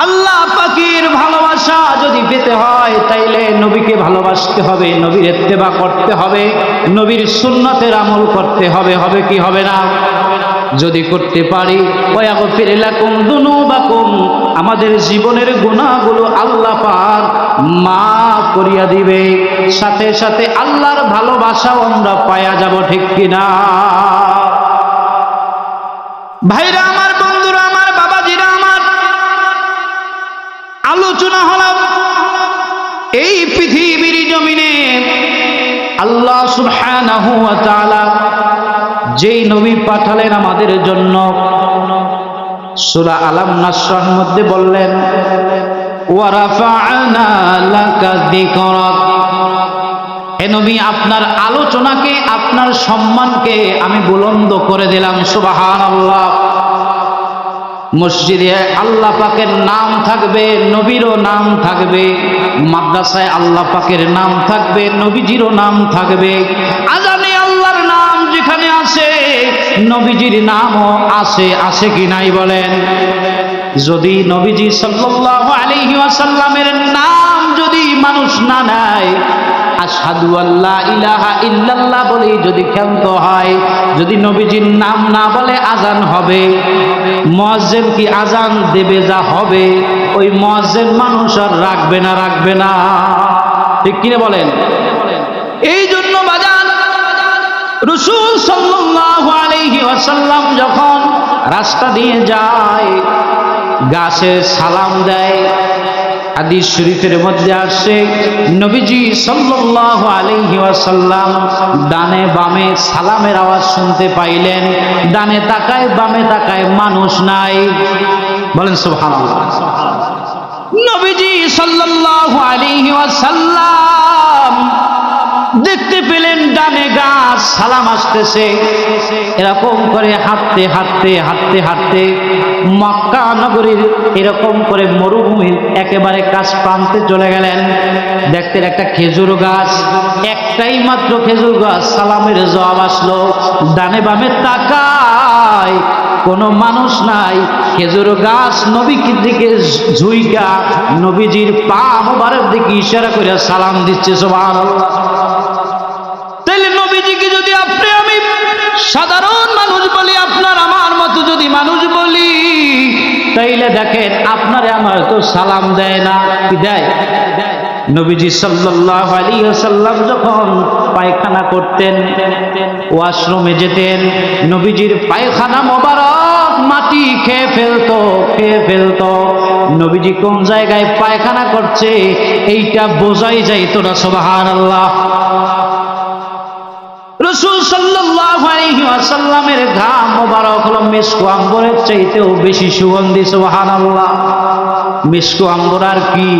আল্লাহ পাকের ভালোবাসা যদি পেতে হয় তাইলে নবীকে ভালোবাসতে হবে, নবীর ইত্তেবা করতে হবে, নবীর সুন্নতের আমল করতে হবে। হবে কি হবে না? যদি করতে পারি ওয়াগফির লাকুম যুনুবাকুম, আমাদের জীবনের গুনাহগুলো আল্লাহ পাক মাফ করিয়া দিবে, সাথে সাথে আল্লাহর ভালোবাসাও আমরা পাওয়া যাব। ঠিক কিনা ভাইরা আমার, বন্ধুরা আমার, বাবাজিরা আমার, আলোচনা হলো এই পৃথিবীর জমিনে আল্লাহ সুবহানাহু ওয়া তাআলা যেই নবী পাঠালেন আমাদের জন্য, সূরা আলাম নাসরার মধ্যে বললেন ওয়া রাফা'না লাকা যিকরাক, হে নবী আপনার আলোচনাকে, আপনার সম্মানকে আমি বুলন্দ করে দিলাম। সুবহানাল্লাহ। মসজিদে আল্লাহ পাকের নাম থাকবে, নবীরও নাম থাকবে, মাদ্রাসায় আল্লাহ পাকের নাম থাকবে, নবীজিরও নাম থাকবে, আজানে আল্লাহর নাম যেখানে আছে নবীজির নামও আছে। আছে কি নাই বলেন? যদি নবীজি সাল্লাল্লাহু আলাইহি ওয়াসাল্লামের নাম যদি মানুষ না নেয়, আশহাদু আল্লা ইলাহা ইল্লাল্লাহ বলে যদি ক্ষান্ত হয়, যদি নবীজির নাম না বলে আজান হবে, মুয়াজ্জিন কি আজান দেবে যা হবে, ওই মুয়াজ্জিন মানুষ আর রাখবে না, রাখবে না। ঠিক কিনা বলেন? এই জন্য বাজান রাসূল সাল্লাল্লাহু আলাইহি ওয়াসাল্লাম যখন রাস্তা দিয়ে যায় গাছে সালাম দেয়। হাদিস শরীফের মধ্যে আসে নবীজি সাল্লাল্লাহু আলাইহি ওয়াসাল্লাম ডানে বামে সালামের আওয়াজ শুনতে পাইলেন, ডানে তাকায় বামে তাকায় মানুষ নাই। বলেন সুবহানাল্লাহ। নবীজি সাল্লাল্লাহু আলাইহি ওয়াসাল্লাম দেখতে পেলেন ডানে গাছ সালাম আসতেছে, এরকম করে হাঁটতে হাঁটতে হাঁটতে হাঁটতে মক্কা নগরীর এরকম করে মরুভূমির একেবারে কাছ প্রান্তে চলে গেলেন। দেখতেন একটা খেজুর গাছ, একটাই মাত্র খেজুর গাছ, সালামের জবাব আসলো। ডানে বামে তাকায় কোনো মানুষ নাই, খেজুর গাছ নবীর দিকে ঝুইকা নবীজির পা মোবারক দিকে ইশারা করে সালাম দিচ্ছে। সুবহানাল্লাহ। তাইলে নবীজিকে যদি আপনি আমি সাধারণ মানুষ বলি, আপনার আমার মতো যদি মানুষ বলি, তাইলে দেখেন আপনারে আমার তো সালাম দেয় না, কি দেয়? নবীজি সাল্লাল্লাহু আলাইহি ওয়াসাল্লাম যখন পায়খানা করতেন, ওয়াশরুমে যেতেন, নবীজির পায়খানা মোবারক মাটি খেয়ে ফেলতো। নবীজি কোন জায়গায় পায়খানা করছে এইটা বোঝাই যাইতো না। সুবহানাল্লাহ। রাসূল সাল্লাল্লাহু আলাইহি ওয়াসাল্লামের ঘাম মোবারক হলো মিশক আম্বরের চাইতেও বেশি সুগন্ধি। সুবহানাল্লাহ। মিশক আম্বর আর কি?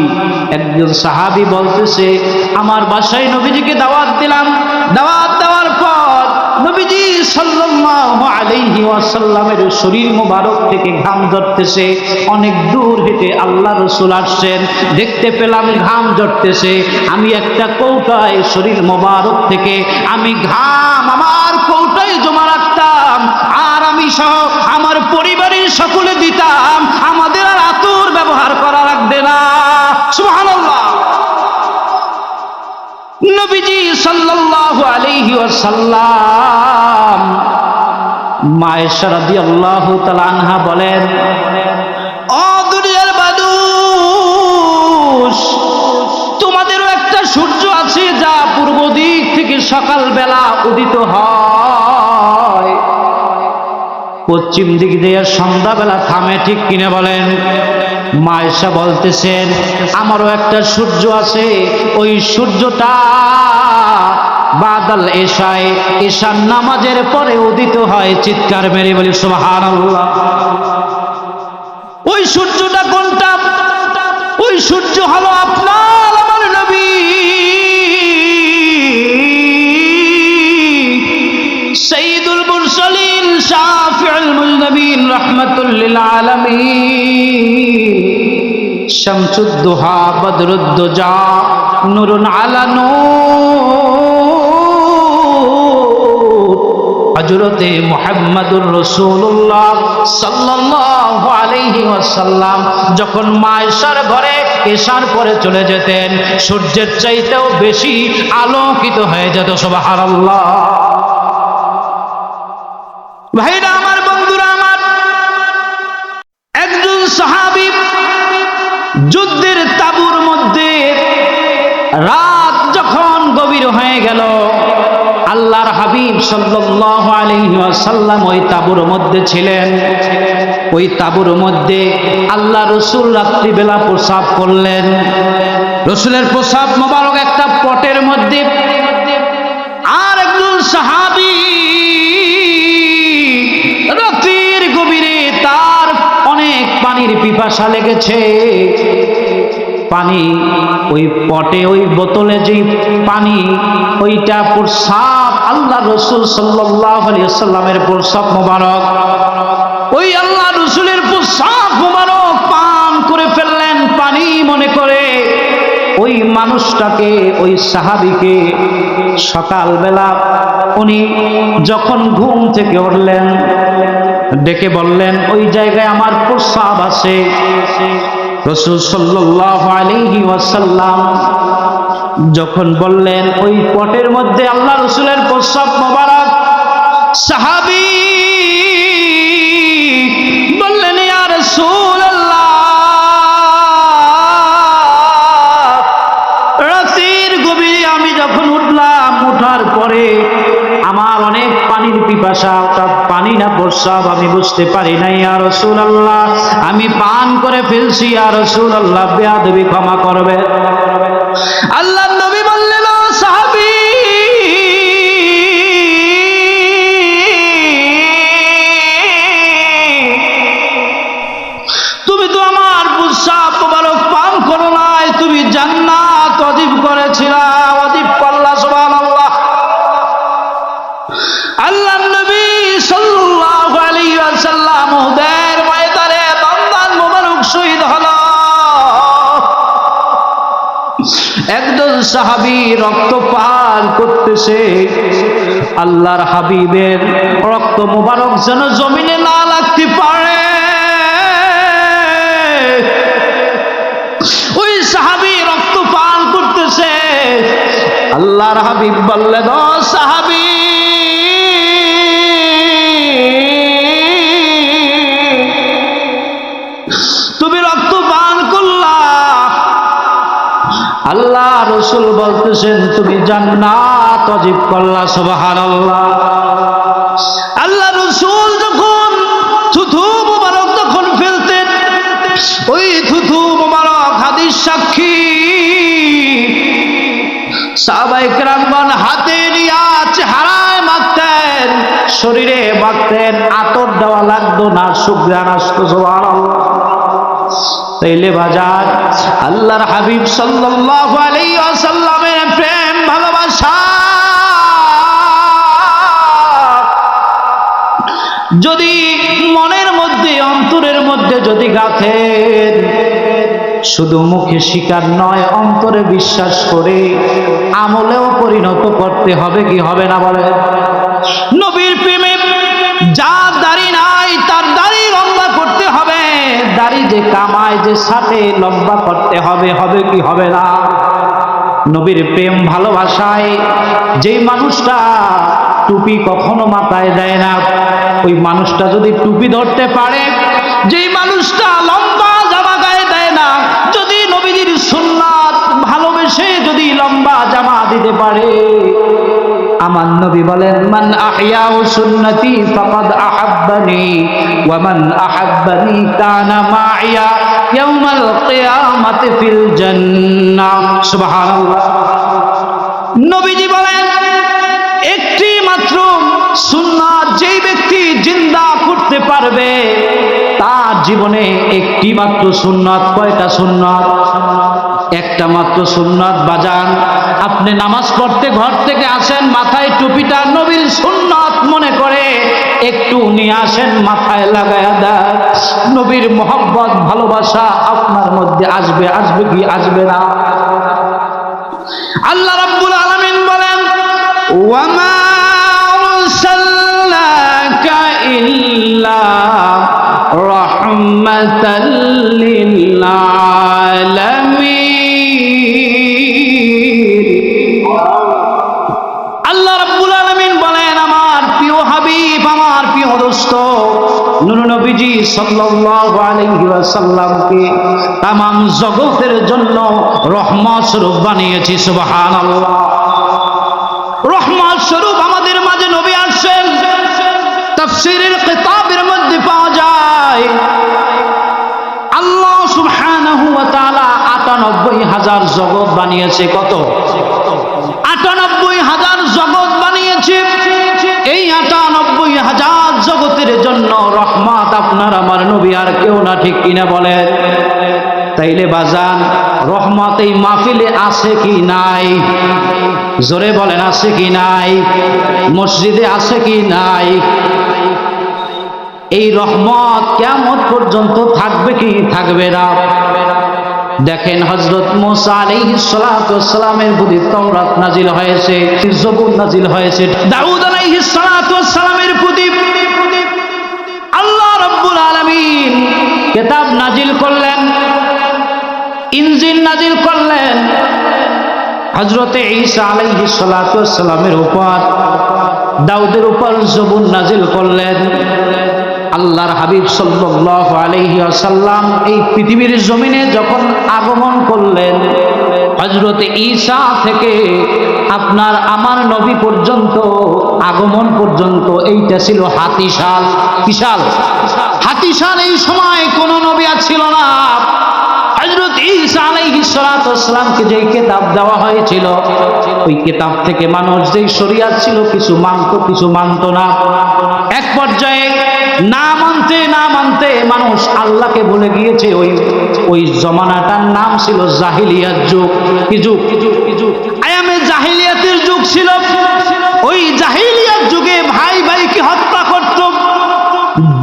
একজন সাহাবী বলতেছে আমার বাসায় নবীজিকে দাওয়াত দিলাম, দাওয়াত দেওয়ার পর নবীজি সাল্লাল্লাহু আলাইহি ওয়াসাল্লামের শরীর মোবারক থেকে ঘাম ঝরতেছে। অনেক দূর হেঁটে আল্লাহ রাসূল আসছেন, দেখতে পেলাম ঘাম ঝরতেছে। আমি একটা কৌটায় শরীর মোবারক থেকে আমি ঘাম আমার কৌটায় জমা রাখতাম, আর আমি সহ আমার পরিবারের সকলে দিতাম। আমাদের আর আতর ব্যবহার করা লাগবে না। সুবহানাল্লাহ। নবীজি সাল্লাল্লাহু আলাইহি ওয়াসাল্লাম মা আয়েশা রাদিয়াল্লাহু তাআলা আনহা বলেন, ও দুনিয়ার মানুষ, তোমাদেরও একটা সূর্য আছে যা পূর্ব দিক থেকে সকালবেলা উদিত হয়, পশ্চিম দিক দিয়ে সন্ধ্যাবেলা থামে। ঠিক কিনা বলেন? মা আয়েশা বলতেছেন আমারও একটা সূর্য আছে, ওই সূর্যটা বাদাল এশায়, এশার নামাজের পরে উদিত হয়। চিৎকার মেরে বলি সুবহানাল্লাহ। ওই সূর্যটা কোনটা? ওই সূর্য হলো আপনার আমার নবী সাইয়্যিদুল মুরসালিন শাফিউল মুযনিবিন রাহমাতুল লিল আলামিন। শামসুদ্দোহা বদরুদ্দোজা নূরুন আলা নূর হযরতে মুহাম্মদুর রাসূলুল্লাহ সাল্লাল্লাহু আলাইহি ওয়াসাল্লাম যখন মায়েশার ঘরে এশার পরে চলে যেতেন সূর্যের চাইতেও বেশি আলোকিত হয়ে যেত। সুবহানাল্লাহ। ভাইরা আমার, বন্ধুরা আমার, একজন সাহাবী যুদ্ধের তাঁবুর মধ্যে রাত যখন গভীর হয়ে গেল, আল্লাহর হাবিব সাল্লাল্লাহু আলাইহি ওয়াসাল্লাম ওই তাঁবুর মধ্যে ছিলেন। ওই তাঁবুর মধ্যে আল্লাহ রাসূল রাত্রিবেলা প্রস্রাব করলেন। রাসূলের প্রস্রাব মোবারক একটা পটের মধ্যে। আর একজন সাহাবী রাতের গভীরে তার অনেক পানির পিপাসা লেগেছে। পানি ওই পটে, ওই বোতলে যে পানি, ওইটা প্রস্রাব, আল্লাহ রাসূল সাল্লাল্লাহু আলাইহি ওয়াসাল্লামের প্রস্রাব মোবারক, ওই আল্লাহ রাসূলের প্রস্রাব মোবারক পান করে ফেললেন পানি মনে করে। ওই মানুষটাকে, ওই সাহাবীকে সকালবেলা উনি যখন ঘুম থেকে উঠলেন ডেকে বললেন, ওই জায়গায় আমার প্রস্রাব আছে। রাসূল সাল্লাল্লাহু আলাইহি ওয়াসাল্লাম যখন বললেন ওই পটের মধ্যে আল্লাহ রাসূলের প্রস্রাব মোবারক, সাহাবী বললেন, ইয়া রাসূলুল্লাহ, রাতের গভীরে আমি যখন উঠলাম, উঠার পরে আমার অনেক পানির পিপাসা, অর্থাৎ পানি না প্রস্রাব আমি বুঝতে পারি নাই। ইয়া রাসূলুল্লাহ, আমি পান করে ফেলছি। ইয়া রাসূলুল্লাহ, বেয়াদবি ক্ষমা করবে। আল্লাহর নবী বললেন, ও সাহাবী, তুমি তো আমার প্রস্রাব মোবারক পান করো নাই, তুমি জান্নাত ওয়াজিব করেছিলা, ওয়াজিব করলা। সুবহানাল্লাহ। আল্লাহর নবী সাল্লাল্লাহু আলাইহি ওয়াসাল্লাম উহুদের ময়দানে দন্দান মোবারক শহীদ হলো। একজন সাহাবী রক্ত পান করতেছে, আল্লাহর হাবিবের রক্ত মোবারক যেন জমিনে না লাগতে পারে। ওই সাহাবী রক্ত পান করতেছে, আল্লাহর হাবিব বললেন, ও সাহাবী, তুমি রক্ত পান করলা। আল্লাহ রাসূল বলতেছেন, তুমি জান্নাত ওয়াজিব করলা। সুবহানাল্লাহ। আল্লাহ রাসূল যখন থুথু মোবারক যখন ফেলতেন, ওই থুথু মোবারক হাদিস সাক্ষী সাহাবায়ে কেরামগণ হাতে নিয়ে চেহারায় মাখতেন, শরীরে মাখতেন, আতর দেওয়া লাগতো না, সুঘ্রাণ আসতো। সুবহানাল্লাহ। তাইলে বাজার, আল্লাহর হাবিব সাল্লাল্লাহু আলাইহি ওয়াসাল্লামের প্রেম ভালোবাসা যদি মনের মধ্যে, অন্তরের মধ্যে যদি গাঁথেন, শুধু মুখে স্বীকার নয়, অন্তরে বিশ্বাস করে আমলেও পরিণত করতে হবে, কি হবে না বলে? নবীর প্রেমে যার দাড়ি নাই তার দাড়ি লম্বা করতে হবে, দাড়ি যে কামায় যে সাথে লম্বা করতে হবে, হবে কি হবে না? নবীর প্রেম ভালোবাসায় যেই মানুষটা টুপি কখনো মাথায় দেয় না, ওই মানুষটা যদি টুপি ধরতে পারে, যেই মানুষটা লম্বা জামা গায়ে দেয় না, যদি নবীর সুন্নাত ভালোবেসে যদি লম্বা জামা দিতে পারে, আমার নবী বলেন, মান আহইয়াউ সুন্নতি ফাকাদ আহাব্বানি ওয়া মান আহাব্বানি কানা মাইয়া ইয়াউমাল কিয়ামাতি ফিল জান্নাহ। সুবহানাল্লাহ। নবীজি বলেন, একটি মাত্র সুন্নাত যেই ব্যক্তি জিন্দা করতে পারবে, তার জীবনে একটি মাত্র সুন্নাত। কয়টা সুন্নাত? একটা মাত্র সুন্নাত। বাজান, আপনি নামাজ পড়তে ঘর থেকে আসেন, মাথায় টুপিটা নবীর সুন্নাত মনে করে একটু নিয়ে আসেন, মাথায় লাগায়া দেন। নবীর মোহাব্বত ভালোবাসা আপনার মধ্যে আসবে, আসবে কি আসবে না? আল্লাহ রাব্বুল আলামিন বলেন, ওয়ামা আরসালনাকা ইল্লা রাহমাতাল লিল আলামিন। আল্লাহ রাব্বুল আলামিন বলেন, আমার প্রিয় হাবিব, আমার প্রিয় দোস্ত নূর নবীজি সাল্লাল্লাহু আলাইহি ওয়াসাল্লামকে তামাম জগতের জন্য রহমত স্বরূপ বানিয়েছি। সুবহানাল্লাহ। রহমত স্বরূপ আমাদের মাঝে নবী আসেন। তাফসীরের কিতাবের মধ্যে পাওয়া যায় আল্লাহ সুবহানাহু ওয়া তাআলা ৯৮,০০০ জগৎ বানিয়েছে। কত? ৯৮,০০০ জগৎ বানিয়েছে। এই ৯৮,০০০ জগতের জন্য রহমত আপনার আমার নবী, আর কেউ না, ঠিক কিনা বলেন? তাইলে বাজান, রহমত এই মাহফিলে আছে কি নাই? জোরে বলেন, আছে কি নাই? মসজিদে আছে কি নাই? এই রহমত কিয়ামত পর্যন্ত থাকবে কি থাকবে না? দেখেন, হযরত মুসা আলাইহিস সালাতু ওয়াস সালামের প্রতি তাওরাত নাজিল হয়েছে, জবুর নাজিল হয়েছে। দাউদ আলাইহিস সালাতু ওয়াস সালামের প্রতি আল্লাহ রাব্বুল আলামিন কিতাব নাজিল করলেন, ইনজিল নাজিল করলেন। হযরত ঈসা আলাইহিস সালাতু ওয়াস সালামের উপর, দাউদের উপর জবুর নাজিল করলেন। আল্লাহর হাবিব সাল্লাল্লাহু আলাইহি ওয়াসাল্লাম এই পৃথিবীর জমিনে যখন আগমন করলেন, হযরত ঈসা থেকে আপনার আমার নবী পর্যন্ত আগমন পর্যন্ত এইটা ছিল হাতিশাল। বিশাল হাতিশাল। এই সময় কোন নবী ছিল না। হযরত ঈসা আলাইহিস সালাতু ওয়াস সালামকে যেই কিতাব দেওয়া হয়েছিল, ওই কিতাব থেকে মানুষ যেই শরীয়ত ছিল, কিছু মানত, কিছু মানত না। এক পর্যায়ে না মানতে মানুষ আল্লাহকে ভুলে গিয়েছে। ওই জমানাটার নাম ছিল জাহিলিয়াত যুগ। কি যুগ? আয়ামে জাহিলিয়াতের যুগ ছিল। ওই জাহিলিয়াত যুগে ভাই ভাইকে হত্যা করত,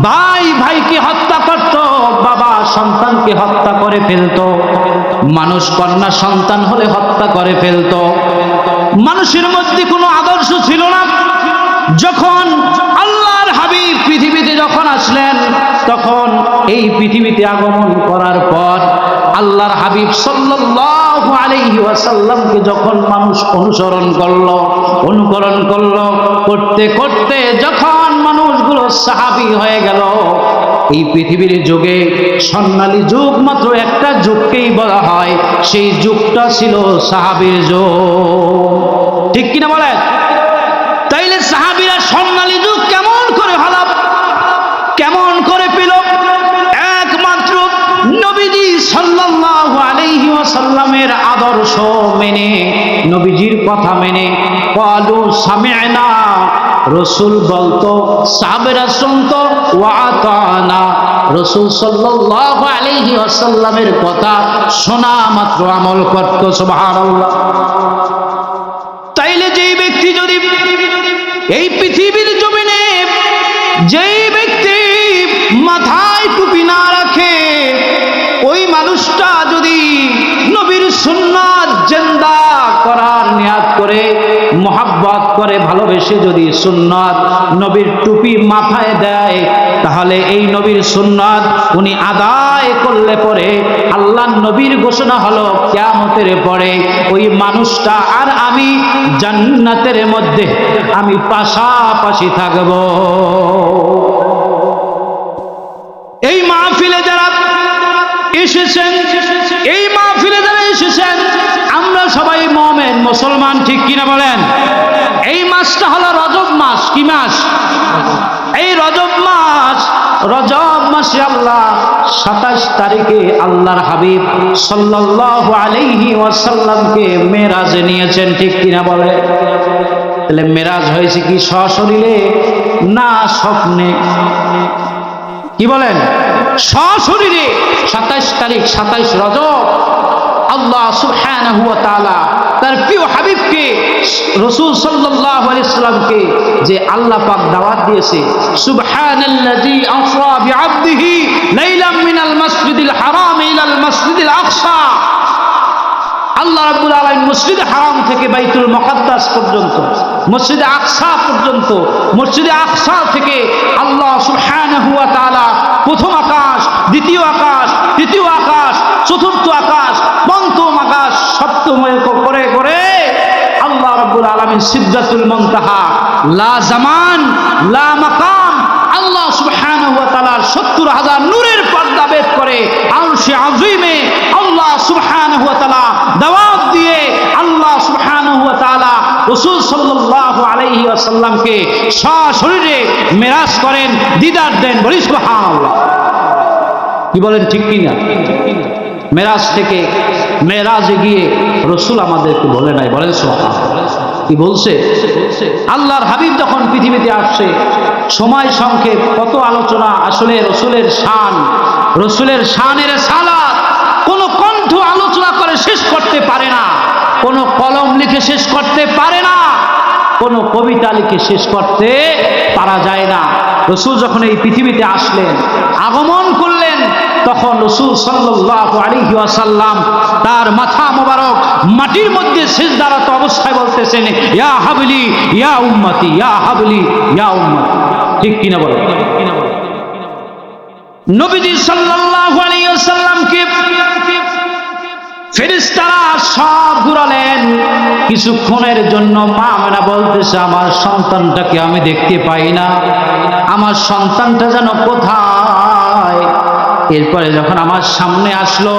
ভাই ভাইকে হত্যা করত, বাবা সন্তানকে হত্যা করে ফেলত, মানুষ কন্যা সন্তান হলে হত্যা করে ফেলত। মানুষের মধ্যে কোনো আদর্শ ছিল না। যখন আল্লাহর হাবিব পৃথিবীতে যখন আসলেন, তখন এই পৃথিবীতে আগমন করার পর আল্লাহর হাবিব সাল্লাল্লাহু আলাইহি ওয়াসাল্লামকে যখন মানুষ অনুকরণ করলো, করতে করতে যখন মানুষগুলো সাহাবী হয়ে গেল, এই পৃথিবীর যুগে স্বর্ণালী যুগ মাত্র একটা যুগকেই বলা হয়, সেই যুগটা ছিল সাহাবীর যুগ। ঠিক কিনা বলেন? তাইলে সাহাবীরা স্বর্ণালী যুগ কেমন করে হলো, কেমন করে পেল? একমাত্র নবীজি সাল্লাল্লাহু আলাইহি ওয়াসাল্লামের আদর্শ মেনে, নবীজির কথা মেনে। ক্বালু সামি'না, রাসূল বলতো, সাহাবীরা শুনতো, ওয়া আতানা, রাসূল সাল্লাল্লাহু আলাইহি ওয়াসাল্লামের কথা শোনা মাত্র আমল করত। সুবহানাল্লাহ। তাইলে যেই ব্যক্তি যদি এই পৃথিবীর জমিনে, যেই ব্যক্তি মাথায় টুপি না রাখে, ওই মানুষটা যদি নবীর সুন্নাত জিন্দা করার নিয়াত করে, মোহাব্বত করে, ভালোবেসে যদি সুন্নাত নবীর টুপি মাথায় দেয়, তাহলে এই নবীর সুন্নাত উনি আদায় করলে পরে আল্লাহ নবীর ঘোষণা হলো, কিয়ামতের পরে ওই মানুষটা আর আমি জান্নাতের মধ্যে আমি পাশাপাশি থাকব। এই মাহফিলে যারা এসেছেন, এই মাহফিলে যারা এসেছেন, আমরা সবাই মুমিন মুসলমান, ঠিক কিনা বলেন? এই মাসটা হলো রজব মাস। কি মাস? এই রজব মাস। রজব মাসে আল্লাহ ২৭ তারিখে আল্লাহর হাবিব সাল্লাল্লাহু আলাইহি ওয়াসাল্লামকে মেরাজে নিয়েছেন, ঠিক কিনা বলে? তাহলে মেরাজ হয়েছে কি সশরীরে না স্বপ্নে? কি বলেন, সশরীরে 27 তারিখ 27 রজব আল্লাহ সুবহানাহু ওয়া তাআলা তার প্রিয় হাবিবকে রাসূল সাল্লাল্লাহু আলাইহি সাল্লামকে যে আল্লাহ পাক দাওয়াত দিয়েছে, সুবহানাল্লাযী আসরা বিআবদিহি লাইলাম মিনাল মাসজিদিল হারাম ইলাল মাসজিদিল আকসা। আল্লাহ রাব্বুল আলামিন মসজিদে হারাম থেকে বাইতুল মুকাদ্দাস পর্যন্ত, মসজিদে আকসা পর্যন্ত, মসজিদে আকসা থেকে আল্লাহ সুবহানাহু ওয়া তাআলা প্রথম আকাশ, দ্বিতীয় আকাশ, তৃতীয় আকাশ, চতুর্থ আকাশ, পঞ্চম আকাশ, সপ্তময় করে করে আল্লাহ রাব্বুল আলামিন সিদরাতুল মুনতাহা, লা জামান লা মাকাম, আল্লাহ সুবহানাহু ওয়া তাআলার 70,000 নূরের পর্দা ভেদ করে আরশে আযীমে আল্লাহ সুবহানাহু ওয়া তাআলা দাওয়াত দিয়ে আল্লাহ সুবহানাহু ওয়া তাআলা রাসূল সাল্লাল্লাহু আলাইহি ওয়াসাল্লামকে সশরীরে মেরাজ করেন, দিদার দেন। বলি সুবহানাল্লাহ। কি বলেন, ঠিক কিনা? মেরাজ থেকে মেরাজে গিয়ে রাসূল আমাদেরকে বলে নাই, বলেন সুবহানাল্লাহ। কি বলছে? আল্লাহর হাবিব যখন পৃথিবীতে আসছে, সময় সংক্ষেপ, কত আলোচনা, আসলে রসুলের শান, রসুলের শানের সালাত কোন কণ্ঠ আলোচনা করে শেষ করতে পারে না, কোন কলম লিখে শেষ করতে পারে না, কোন কবিতা লিখে শেষ করতে পারা যায় না। রসুল যখন এই পৃথিবীতে আসলেন, আগমন করলেন, তখন রাসূল সাল্লাল্লাহু আলাইহি ওয়াসাল্লাম তার মাথা মোবারক মাটির মধ্যে সিজদারত অবস্থায় বলতেছেন, ইয়া হাবলি ইয়া উম্মতি, ইয়া হাবলি ইয়া উম্মতি। ঠিক কিনা বলেন? নবীজি সাল্লাল্লাহু আলাইহি ওয়াসাল্লামকে ফেরেশতারা সব ঘুরালেন। কিছুক্ষণের জন্য মা আমেনা বলতেছে, আমার সন্তানটাকে আমি দেখতে পাই না, আমার সন্তানটা যেন কোথায়। এরপরে যখন আমার সামনে আসলো,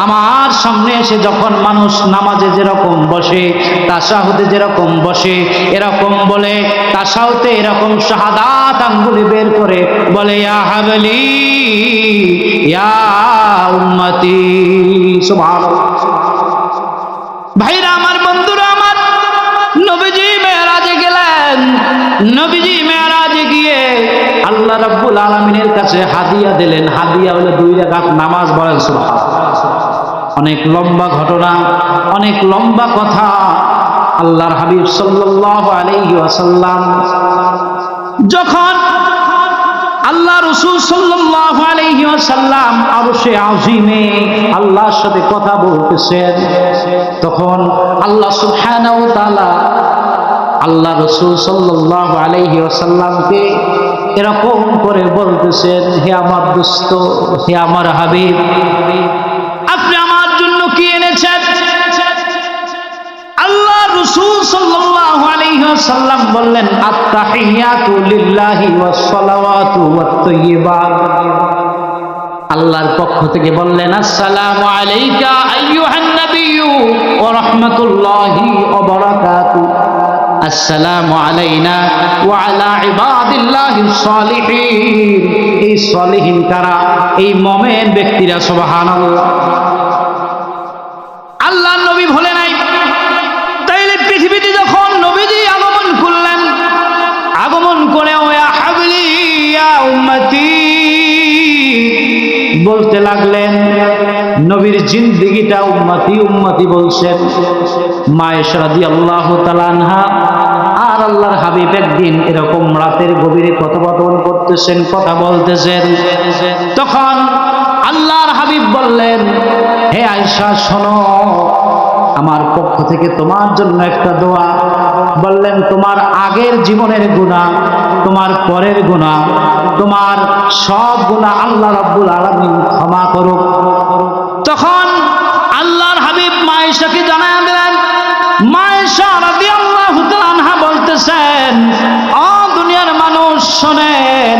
আমার সামনে এসে যখন মানুষ নামাজে যেরকম বসে, তাশাহুদে যেরকম বসে, এরকম বলে, তাশাহুদে এরকম শাহাদাত আঙ্গুলি বের করে বলে, ইয়া হাবলি ইয়া উম্মতি। সুবহানাল্লাহ। ভাইরা আমার, বন্ধুরা আমার, নবীজি মেরাজে গেলেন। নবীজি মেরাজে গিয়ে আল্লাহ রাব্বুল আলামিনের কাছে হাদিয়া দিলেন। হাদিয়া হলো 2 রাকাত নামাজ। বলেন সুবহানাল্লাহ। অনেক লম্বা ঘটনা, অনেক লম্বা কথা। আল্লাহর হাবিব সাল্লাল্লাহু আলাইহি ওয়াসাল্লাম যখন আল্লাহ রাসূল সাল্লাল্লাহু আলাইহি ওয়াসাল্লাম আরশে আযীমে আল্লাহর সাথে কথা বলতেছেন, তখন আল্লাহ সুবহানাহু ওয়া তাআলা আল্লাহ রাসূল সাল্লাল্লাহু আলাইহি ওয়াসাল্লামকে এরকম করে বলতেছেন, হে আমার দোস্ত, হে আমার হাবিব, আপনি আমার জন্য কি এনেছেন? আল্লাহ রাসূল সাল্লাল্লাহু আলাইহি ওয়াসাল্লাম বললেন, আত-তাহিয়াতু লিল্লাহি ওয়াস সালাওয়াতু ওয়াত তাইয়্যিবাত। আল্লাহর পক্ষ থেকে বললেন, আসসালামু আলাইকা আইয়ুহান নাবিয়্যু ওয়া রাহমাতুল্লাহি ওয়া বারাকাতুহু। আসসালামু আলাইনা ওয়া আলা ইবাদিল্লাহিস সালিহিন। এই সালিহিন কারা? এই মুমিন ব্যক্তিরা। সুবহানাল্লাহ। আল্লাহর নবী বলে নাই। তাইলে পৃথিবীতে যখন নবীজি আগমন করলেন, আগমন করে ইয়া হাবলি ইয়া উম্মতি বলতে লাগলেন। নবীর জিন্দেগিটা উম্মতি উম্মতি বলছেন। মা আয়েশা রাদিয়াল্লাহু তাআলা আনহা আর আল্লাহর হাবিব একদিন এরকম রাতের গভীরে কথোপকথন করতেছেন, কথা বলতেছেন। তখন আল্লাহর হাবিব বললেন, হে আয়েশা শোনো, আমার পক্ষ থেকে তোমার জন্য একটা দোয়া। বললেন, তোমার আগের জীবনের গুনাহ, তোমার পরের গুনাহ, তোমার সব গুনাহ আল্লাহ রাব্বুল আলামিন ক্ষমা করুক। তখন আল্লাহর হাবিব মা আয়েশাকে জানায় দিলেন। মা আয়েশা রাদিয়াল্লাহু তাআলা আনহা বলতেছেন, ও দুনিয়ার মানুষ শোনেন,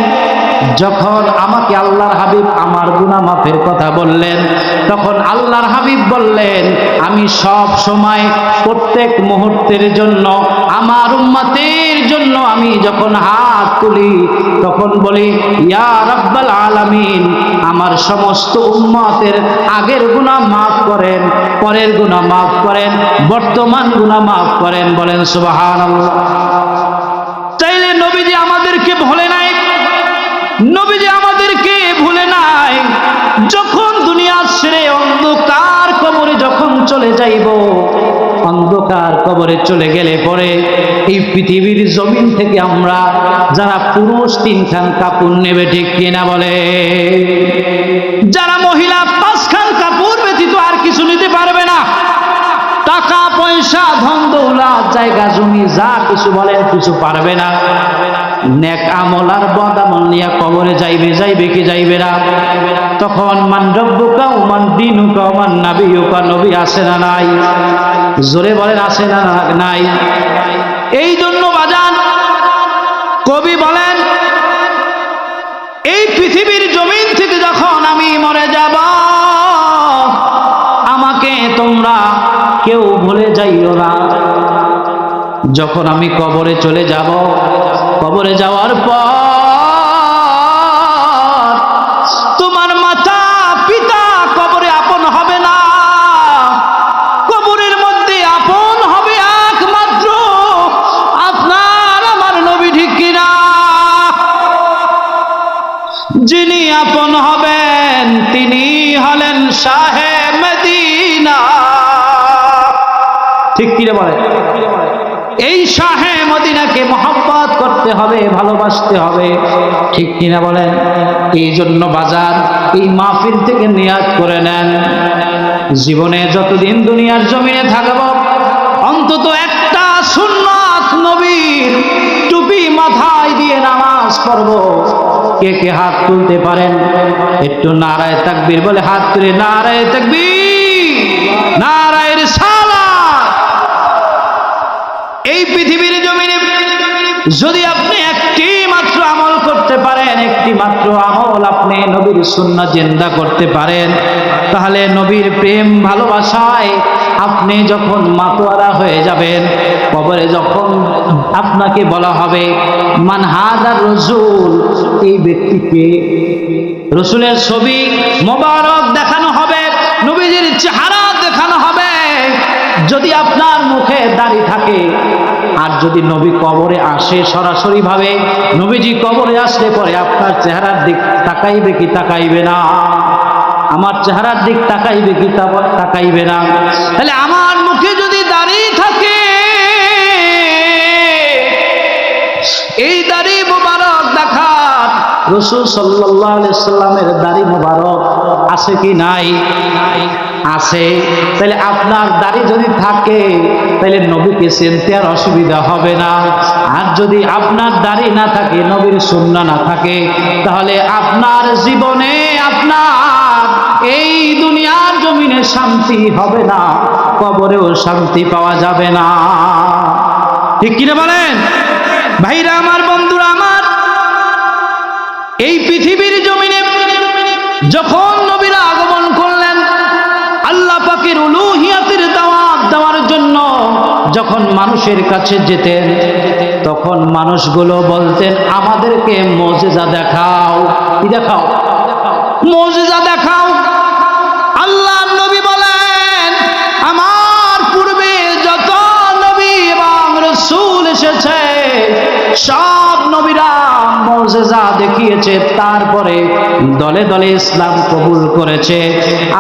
যখন আমাকে আল্লাহর হাবিব আমার গুনাহ মাফের কথা বললেন, তখন আল্লাহর হাবিব বললেন, আমি সব সময় প্রত্যেক মুহূর্তের জন্য আমার উম্মতের জন্য আমি যখন হাত তুলি তখন বলি, ইয়া রাব্বাল আলামিন, আমার সমস্ত উম্মতের আগের গুনাহ মাফ করেন, পরের গুনাহ মাফ করেন, বর্তমান গুনাহ মাফ করেন। বলেন সুবহানাল্লাহ। চাইলে নবীজি আমাদেরকে ভুলে নাই, নবীজি আমাদেরকে যখন দুনিয়া ছেড়ে অন্ধকার কবরে যখন চলে যাইব, অন্ধকার কবরে চলে গেলে পরে এই পৃথিবীর জমিন থেকে আমরা যারা পুরুষ 3খান কাপড় নেবে, ঠিক কিনা বলে? যারা মহিলা 5খান কাপড় ব্যতীত আর কিছু নিতে পারবে না। টাকা পয়সা ধন দৌলত জায়গা জমি যা কিছু বলেন কিছু পারবে না। নেক আমল আর বদ আমল নিয়ে কবরে যাইবে কি যাইবে না? তখন মান রব্বুকা ওয়া মান দীনুকা ওয়া মান নাবিয়ুকা, নবী আছে না নাই? জোরে বলেন আছে না নাই? এই জন্য বাজান কবি বলেন, এই পৃথিবীর জমিন থেকে যখন আমি মরে যাব, আমাকে তোমরা কেউ ভুলে যাইও না। যখন আমি কবরে চলে যাব, কবরে যাওয়ার পর তোমার মাতা পিতা কবরে আপন হবে না। কবরের মধ্যে আপন হবে একমাত্র আপনার আমার নবী, ঠিক কিনা? যিনি আপন হবেন তিনি হলেন শাহে মদিনা, ঠিক কিনা বলে? এই শাহে মদিনাকে মহব্বত করতে হবে, ভালোবাসতে হবে, ঠিক কিনা বলেন? এই জন্য বাজার এই মাহফিল থেকে নিয়াত করে নেন, জীবনে যতদিন দুনিয়ার জমিনে থাকব অন্তত একটা সুন্নাত নবীর টুপি মাথায় দিয়ে নামাজ পড়ব। কে কে হাত তুলতে পারেন? একটু নারায়ে তাকবীর বলে হাত তুলে নারায়ে তাকবীর, নারায়ে রিসালাত। এই পৃথিবীর জমিনে যদি আপনি একটি মাত্র আমল করতে পারেন, একটি মাত্র আমল আপনি নবীর সুন্নাহ জিন্দা করতে পারেন, তাহলে নবীর প্রেম ভালোবাসায় আপনি যখন মাতোয়ারা হয়ে যাবেন, কবরে যখন আপনাকে বলা হবে মান হাদার রাসূল, এই ব্যক্তিকে, রাসূলের ছবি মোবারক দেখানো হবে, নবীজির চেহারা দেখানো হবে। যদি আপনার মুখে দাড়ি থাকে আর যদি নবী কবরে আসে সরাসরি ভাবে, নবীজি কবরে আসলে পরে আপনার চেহারার দিক তাকাইবে কি তাকাইবে না? আমার চেহারার দিক তাকাইবে কি তাকাইবে না? তাহলে আমার মুখে যদি দাড়ি থাকে, এই দাড়ি মোবারক দেখার, রাসূল সাল্লাল্লাহু আলাইহি সাল্লামের দাড়ি মোবারক আছে কি নাই? আছে। তাহলে আপনার দাড়ি যদি থাকে তাহলে নবীকে চিনতে আর অসুবিধা হবে না। আর যদি আপনার দাড়ি না থাকে, নবীর সুন্নাহ না থাকে, তাহলে আপনার জীবনে আপনার এই দুনিয়ার জমিনে শান্তি হবে না, কবরেও শান্তি পাওয়া যাবে না, ঠিক কিনা বলেন? ভাইরা আমার, বন্ধুরা আমার, এই পৃথিবীর জমিনে যখন নবীরা আগমন করলেন আল্লাহ পাকের উলুহিয়াতের দাওয়াত দেওয়ার জন্য, যখন মানুষের কাছে যেতেন তখন মানুষগুলো বলতেন আমাদেরকে মুজিজা দেখাও। কি দেখাও? মুজিজা দেখাও। আল্লাহ নবী বলেন আমার পূর্বে যত নবী এবং রাসূল এসেছে সব নবীরা মুজিজা দেখিয়েছে, তারপরে দলে দলে ইসলাম কবুল করেছে।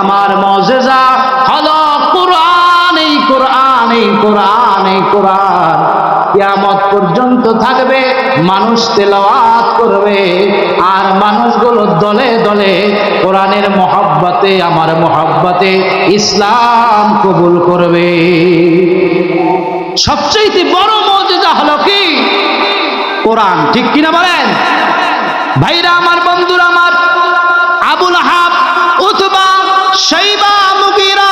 আমার মুজিজা হলো কুরআন। এই কুরআন, এই কুরআন, এই কুরআন কিয়ামত পর্যন্ত থাকবে, মানুষ তেলাওয়াত করবে আর মানুষগুলো দলে দলে কোরআনের মহব্বতে, আমার মহব্বতে ইসলাম কবুল করবে। সবচেয়ে বড় মুজিজা হলো কি? কোরআন, ঠিক কিনা বলেন? ভাইরা আমার, বন্ধুরা আমার, আবু লাহাব, উতবা, শাইবা, মুগীরা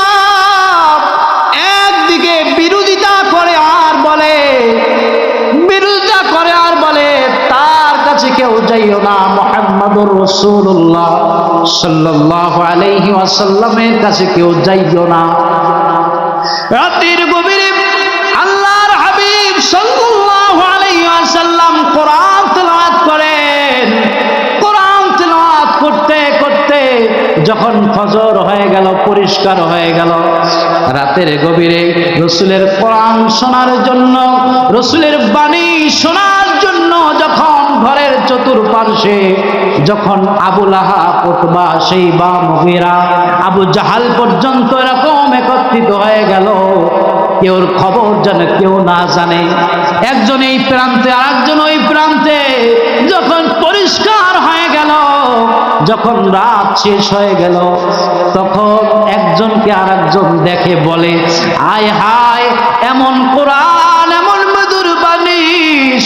একদিকে বিরোধিতা করে আর বলে তার কাছে কেউ যাইও না, মুহাম্মাদুর রাসূলুল্লাহ সাল্লাল্লাহু আলাইহি ওয়াসাল্লামের কাছে কেউ যাইও না। রাতের গভীরে আল্লাহর হাবিব সাল্লাল্লাহু আলাইহি ওয়াসাল্লাম কোরআন তেলাওয়াত করেন। কোরআন তেলাওয়াত করতে করতে যখন ফজর হয়ে গেল, পরিষ্কার হয়ে গেল, রাতের গভীরে রাসূলের কোরআন শোনার জন্য, রাসূলের বাণী শোনার জন্য যখন ঘরের চতুর্পার্শ্বে যখন আবু লাহাব, উতবা, শাইবা, মুগীরা, আবু জাহাল পর্যন্ত এরকম একত্রিত হয়ে গেল, কেউর খবর যেন কেউ না জানে। একজন এই প্রান্তে আর একজন ওই প্রান্তে। যখন পরিষ্কার হয়ে গেল, যখন রাত শেষ হয়ে গেল, তখন একজনকে আর একজন দেখে বলে, আয় হায়, এমন কোরআন, এমন মধুর বাণী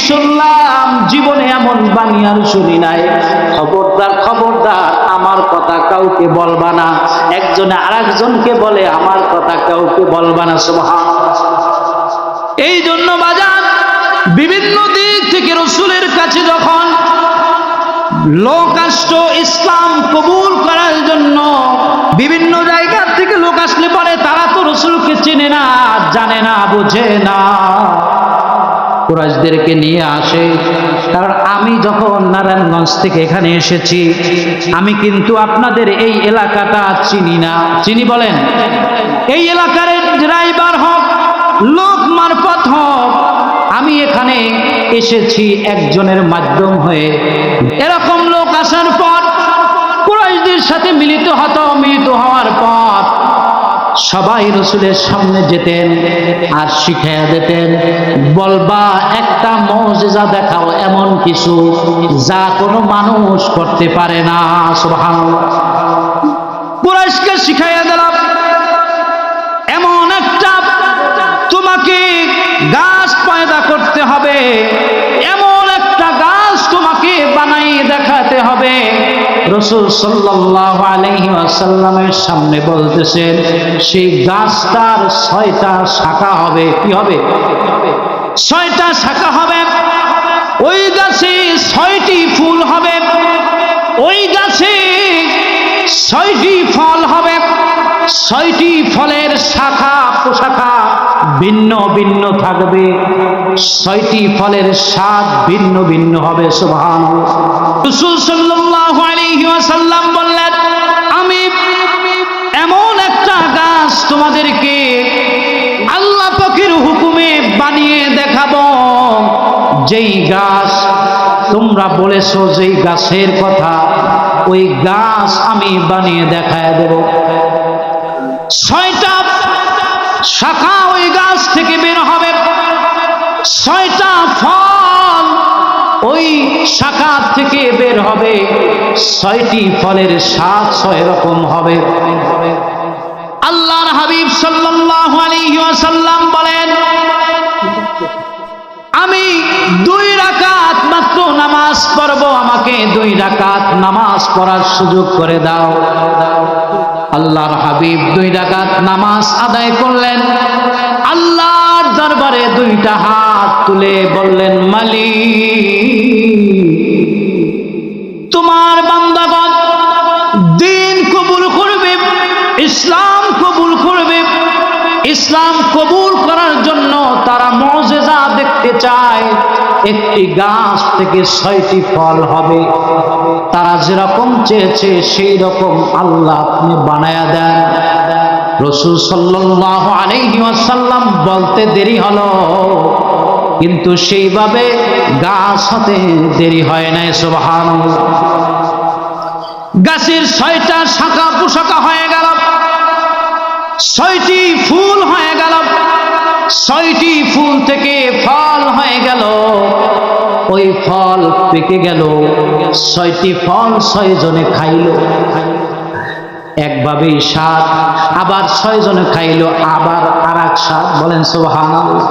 শুনলাম, জীবনে এমন বাণী আর শুনি নাই। খবরদার, খবরদার, আমার কথা কাউকে বলবা না। একজনে আর একজনকে বলে, আমার কথা কাউকে বলবা না। সুবহানাল্লাহ। এই জন্য বাজার বিভিন্ন দিক থেকে রসুলের কাছে যখন লোক আসতো ইসলাম কবুল করার জন্য, বিভিন্ন জায়গা থেকে লোক আসলে পরে তারা তো রসুলকে চেনে না, জানে না, বোঝে না, কুরাইশদেরকে নিয়ে আসে। কারণ আমি যখন নারায়ণগঞ্জ থেকে এখানে এসেছি, আমি কিন্তু আপনাদের এই এলাকাটা চিনি না। চিনি বলেন? এই এলাকার ড্রাইভার হোক, লোক মারফত হোক, আমি এখানে এসেছি একজনের মাধ্যম হয়ে। এরকম লোক আসার পর কুরাইশদের সাথে মিলিত হওয়ার পর সবাই রসুলের সামনে যেতেন আর শিখাইয়া দিতেন, বলবা একটা মুজিজা দেখাও, এমন কিছু যা কোনো মানুষ করতে পারে না। সুবহানাল্লাহ। কুরাইশকে শিখাইয়া দিলাম, এমন একটা তোমাকে গাছ পয়দা করতে হবে, এমন একটা গাছ তোমাকে বানাইয়ে দেখাতে হবে। রাসূল সাল্লাল্লাহু আলাইহি ওয়াসাল্লামের সামনে বলতেছেন, সেই গাছটার 6টা শাখা হবে। কি হবে? 6টা শাখা হবে। ওই গাছে 6টি ফুল হবে, ওই গাছে 6টি ফল হবে। 6টি ফলের শাখা প্রশাখা ভিন্ন ভিন্ন থাকবে, 6টি ফলের স্বাদ ভিন্ন ভিন্ন হবে। সুবহানাল্লাহ। রাসূল সাল্লাল্লাহু আলাইহি ওয়াসাল্লাম বললেন, আমি এমন একটা গাছ তোমাদেরকে আল্লাহ পাকের হুকুমে বানিয়ে দেখাবো, যেই গাছ তোমরা বলেছো, যেই গাছের কথা, ওই গাছ আমি বানিয়ে দেখায় দেব। 6টা শাখা ওই গাছ থেকে বের হবে, 6টা ফল ওই শাখা থেকে বের হবে, 6টি ফলের স্বাদ 6 রকম হবে। আল্লাহর হাবিব সাল্লাল্লাহু আলাইহি ওয়াসাল্লাম বলেন, আমি 2 রাকাত মাত্র নামাজ পড়ব, আমাকে 2 রাকাত নামাজ পড়ার সুযোগ করে দাও। আল্লাহর হাবিব 2 রাকাত নামাজ আদায় করলেন। আল্লাহর দরবারে 2টা হাত তুলে বললেন, মালিক, তোমার বান্দাগণ দ্বীন কবুল করবে, ইসলাম কবুল করবে। ইসলাম কবুল করার জন্য তারা মুজিজা দেখতে চায়। একটি গাছ থেকে 6টি ফল হবে, তারা যেরকম চেয়েছে সেই রকম আল্লাহ আপনি বানায়া দেন। রাসূল সাল্লাল্লাহু আলাইহি ওয়াসাল্লাম বলতে দেরি হলো, কিন্তু সেইভাবে গাছ হতে দেরি হয় নাই। সুবহানাল্লাহ। গাছের 6টা শাখা প্রশাখা হয়ে গেল, 6টি ফুল হয়ে গেল, 6টি ফুল থেকে ফল হয়ে গেল। ওই ফল পেকে গেল, 6টি ফল 6 জনে খাইল, একভাবেই স্বাদ। আবার 6 জনে খাইল, আবার আরেক স্বাদ। বলেন সুবহানাল্লাহ।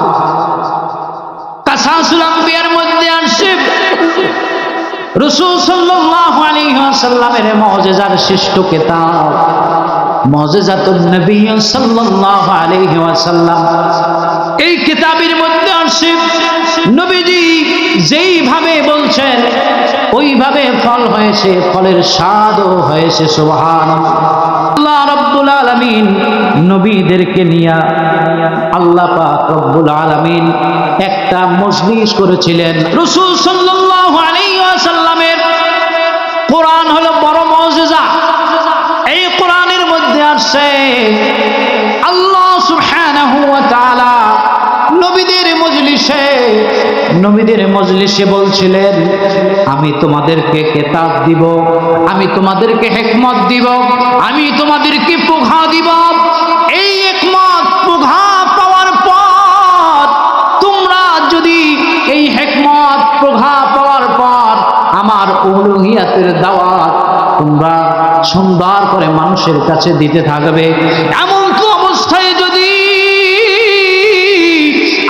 কাসাসুল আম্বিয়ার মধ্যে আসে রাসূল সাল্লাল্লাহু আলাইহি ওয়াসাল্লামের মুজিজার শ্রেষ্ঠ কিতাব মুজিজাতুন নবী সাল্লাল্লাহু আলাইহি ওয়াসাল্লাম। এই কিতাবের মধ্যে আসে নবীজি যেইভাবে বলছেন ওইভাবে ফল হয়েছে, ফলের স্বাদও হয়েছে। সুবহানাল্লাহ। আল্লাহ রাব্বুল আলামিন নবীদেরকে নিয়ে, আল্লাহ পাক রব্বুল আলামিন একটা মজলিস করেছিলেন। রাসূল সাল্লাল্লাহু আলাইহি ওয়াসাল্লামের কোরআন হলো বড় মুজিজা। এই কোরআনের মধ্যে আসছে আল্লাহ সুবহানাহু ওয়া তাআলা নবীদের মজলিসে নবীদের মজলিসে বলছিলেন, আমি তোমাদেরকে কিতাব দিব, আমি তোমাদেরকে হিকমত দিব, আমি তোমাদেরকে প্রঘা দিব। এই হিকমত প্রঘা পাওয়ার পর তোমরা যদি এই হিকমত প্রঘা পাওয়ার পর আমার উলুহিয়াতের দাওয়াত তোমরা সুন্দর করে মানুষের কাছে দিতে থাকবে, এমন তো অবস্থায় যদি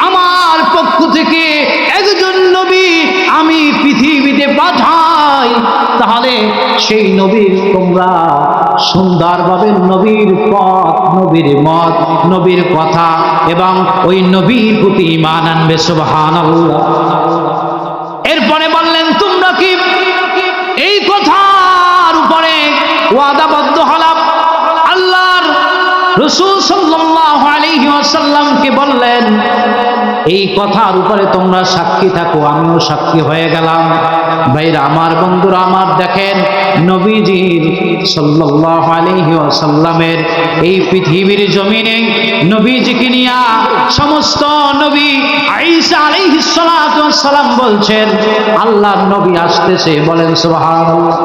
আমার পক্ষ থেকে একজন নবী আমি পৃথিবীতে পাঠাই, তাহলে সেই নবীর তোমরা সুন্দরভাবে নবীর পথ, নবীর মত, নবীর কথা এবং ওই নবীর প্রতি ঈমান আনবে। সুবহানাল্লাহ। এরপরে বললেন, তোমরা কি এই কথার উপরে ওয়াদাবদ্ধ হলাম? আল্লাহর রাসূল সাল্লাল্লাহু আলাইহি ওয়াসাল্লামকে বললেন, এই কথার উপরে তোমরা সাক্ষী থাকো, আমিও সাক্ষী হয়ে গেলাম। ভাইরা আমার, বন্ধুরা আমার, দেখেন নবীজির সাল্লাল্লাহু আলাইহি ওয়াসাল্লামের এই পৃথিবীর জমিনে নবীজিকে নিয়ে সমস্ত নবী ঈসা আলাইহিস সালাতু ওয়াস সালাম বলছেন, আল্লাহর নবী আসতেছে, বলেন সুবহানাল্লাহ।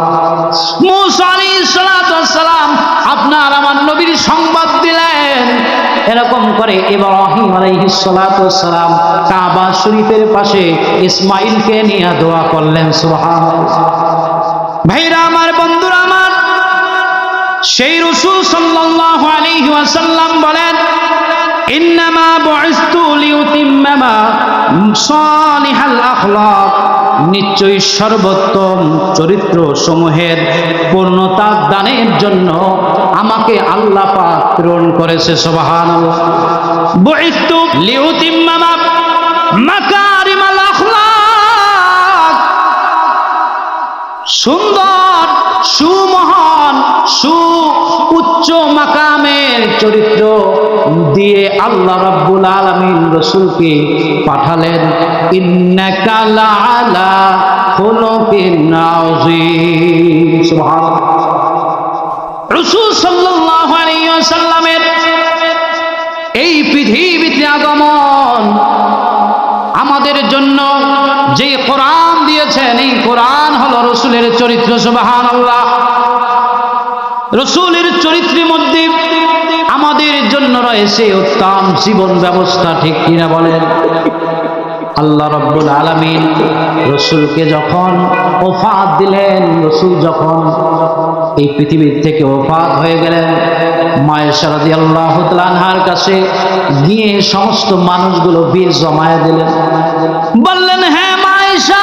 মূসা আলাইহিস সালাতু ওয়াস সালাম আপনার আমার নবীর সংবাদ দিলেন। এরকম করে ইব্রাহিম আলাইহিস সালাতু ওয়াস সালাম কাবা শরীফের পাশে ইসমাঈলকে নিয়ে দোয়া করলেন। সুবহানাল্লাহ। ভাইরা আমার, বন্ধুরা আমার, সেই রাসূল সাল্লাল্লাহু আলাইহি ওয়াসাল্লাম বলেন, ইন্নামা বুইসতু লিউতিম্মা সালিহাল আখলাক, নিশ্চয়ই সর্বোত্তম চরিত্র সমূহের পূর্ণতা দানের জন্য আমাকে আল্লাহ পাক প্রেরণ করেছে। সুবহানাল্লাহ। বুইসতু লিউতিম্মা মাকারিমাল আখলাক, সুন্দর, সুমহান, উচ্চ মাকামের চরিত্র দিয়ে আল্লাহ রাব্বুল আলামিন রাসূলকে পাঠালেন। ইন্নাকা লাআলা খুলুকিন আযীম। সুবহানাল্লাহ। রাসূল সাল্লাল্লাহু আলাইহি ওয়াসাল্লামের এই পৃথিবীতে আগমন আমাদের জন্য যে কোরআন দিয়েছেন, এই কোরআন হলো রাসূলের চরিত্র। সুবহানাল্লাহ। রাসূলের চরিত্রের মধ্যে আমাদের জন্য রয়েছে উত্তম জীবন ব্যবস্থা, ঠিক কিনা বলেন? আল্লাহ রাব্বুল আলামিন রাসূলকে যখন ওফাত দিলেন, রাসূল যখন এই পৃথিবীর থেকে ওফাত হয়ে গেলেন, মায়েশা রাদিয়াল্লাহু তাআলা আনহার কাছে গিয়ে সমস্ত মানুষগুলো বীর জমায়ে দিলেন। বললেন, হ্যাঁ মায়েশা,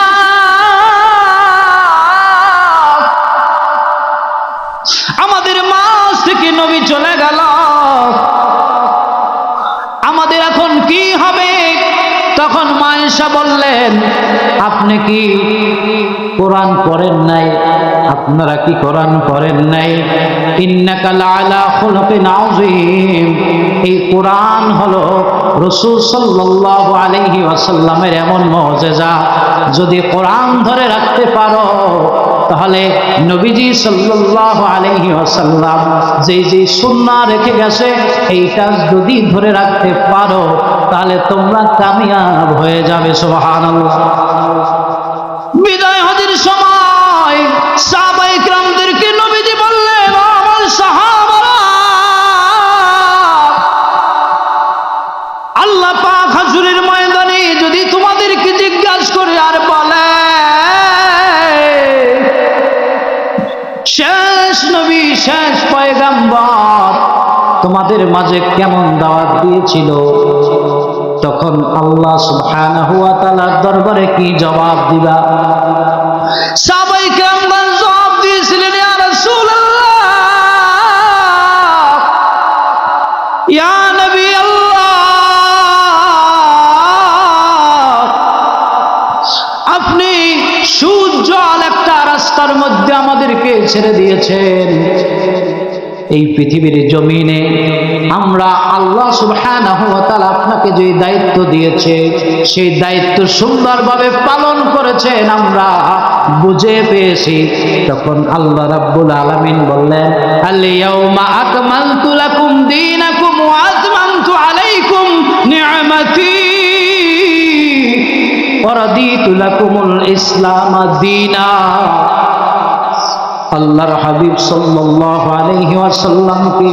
আমাদের মাঝ থেকে নবী চলে গেল, আমাদের এখন কি হবে? তখন মায়েশা বললেন, আপনি কি কোরআন পড়েন নাই? আপনারা কি কোরআন পড়েন নাই? ইন্নাকা লাআলা খুলুকিন আযীম, এই কোরআন হলো রাসূল সাল্লাল্লাহু আলাইহি ওয়াসাল্লামের এমন মুজিজা, যদি কোরআন ধরে রাখতে পারো তাহলে নবীজি সাল্লাল্লাহু আলাইহি ওয়াসাল্লাম যে সুন্নাহ রেখে গেছে, এইটা যদি ধরে রাখতে পারো তাহলে তোমরা কামিয়াব হয়ে যাবে। সুবহানাল্লাহ। বিদায় হজের সময় সাহাবায়ে কিরামদেরকে নবীজি বললেন, আমার সাহাবারা, আল্লাহ পাক হাসরের ময়দানে যদি তোমাদেরকে জিজ্ঞাসা করে আর বলে, শেষ নবী, শেষ পয়গম্বর তোমাদের মাঝে কেমন দাওয়াত দিয়েছিল, তখন আল্লাহ সুবহানাহু ওয়া তাআলার দরবারে কি জবাব দিবা? সাহাবায়ে কেরামগণ জবাব দিয়েছিলেন, ইয়া রাসূলুল্লাহ, ইয়া নবী আল্লাহ, আপনি সুউজ্জ্বল একটা রাস্তার মধ্যে আমাদেরকে ছেড়ে দিয়েছেন। এই পৃথিবীর জমিনে আমরা আল্লাহ সুবহানাহু ওয়া তাআলা আপনাকে যে দায়িত্ব দিয়েছে, সেই দায়িত্ব সুন্দরভাবে পালন করেছেন, আমরা বুঝে পেয়েছি। তখন আল্লাহ রাব্বুল আলামিন বললেন, আল ইয়াউমা আকমালতু লাকুম দীনাকুম ওয়া আতমামতু আলাইকুম নি'মাতি ওয়ারাদিতু লাকুমুল ইসলাম দীনা। আল্লাহর হাবিব সাল্লাল্লাহু আলাইহি ওয়াসাল্লামকে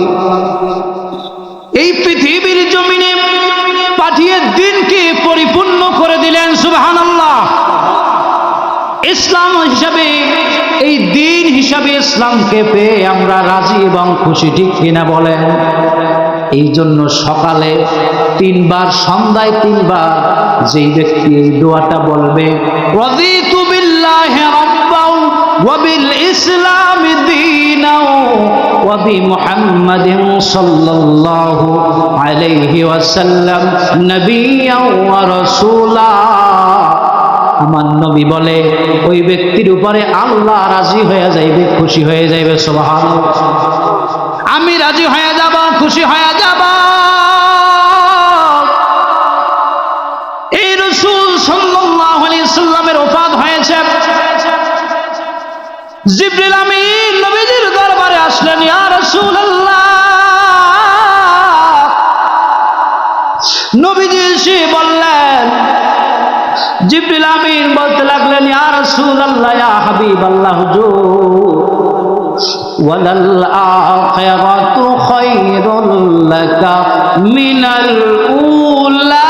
এই পৃথিবীর জমিনে পাঠিয়ে দিনকে পরিপূর্ণ করে দিলেন। সুবহানাল্লাহ। ইসলাম হিসাবে, এই দিন হিসাবে ইসলামকে পেয়ে আমরা রাজি এবং খুশি, ঠিক কিনা বলেন? এই জন্য সকালে 3 বার, সন্ধ্যায় 3 বার যেই ব্যক্তি এই দোয়াটা বলবে, রাদিতু বিল্লাহি রাব্বাও ওয়া বিল ইসলামি দীনাও ওয়া বিমুহাম্মাদিন সাল্লাল্লাহু আলাইহি ওয়াসাল্লাম নবিয়্যাও ওয়া রাসূলা, আমার নবী বলে ওই ব্যক্তির উপরে আল্লাহ রাজি হয়ে যাইবে, খুশি হয়ে যাইবে। সুবহানাল্লাহ। আমি রাজি হয়ে যাব, খুশি হয়ে যাব। এই রাসূল সাল্লাল্লাহু আলাইহি সাল্লামের ওফাত হয়েছে। জিবরিল আমিন নবীজির দরবারে আসলেন, ইয়া রাসূলুল্লাহ। নবীজি এসে বললেন, জিবরিল আমিন বলতে লাগলেন, ইয়া রাসূলুল্লাহ, ইয়া হাবিবাল্লাহ, হুজুর, ওয়ালাল আখিরাতু খায়রুল লাকা মিনাল উলা।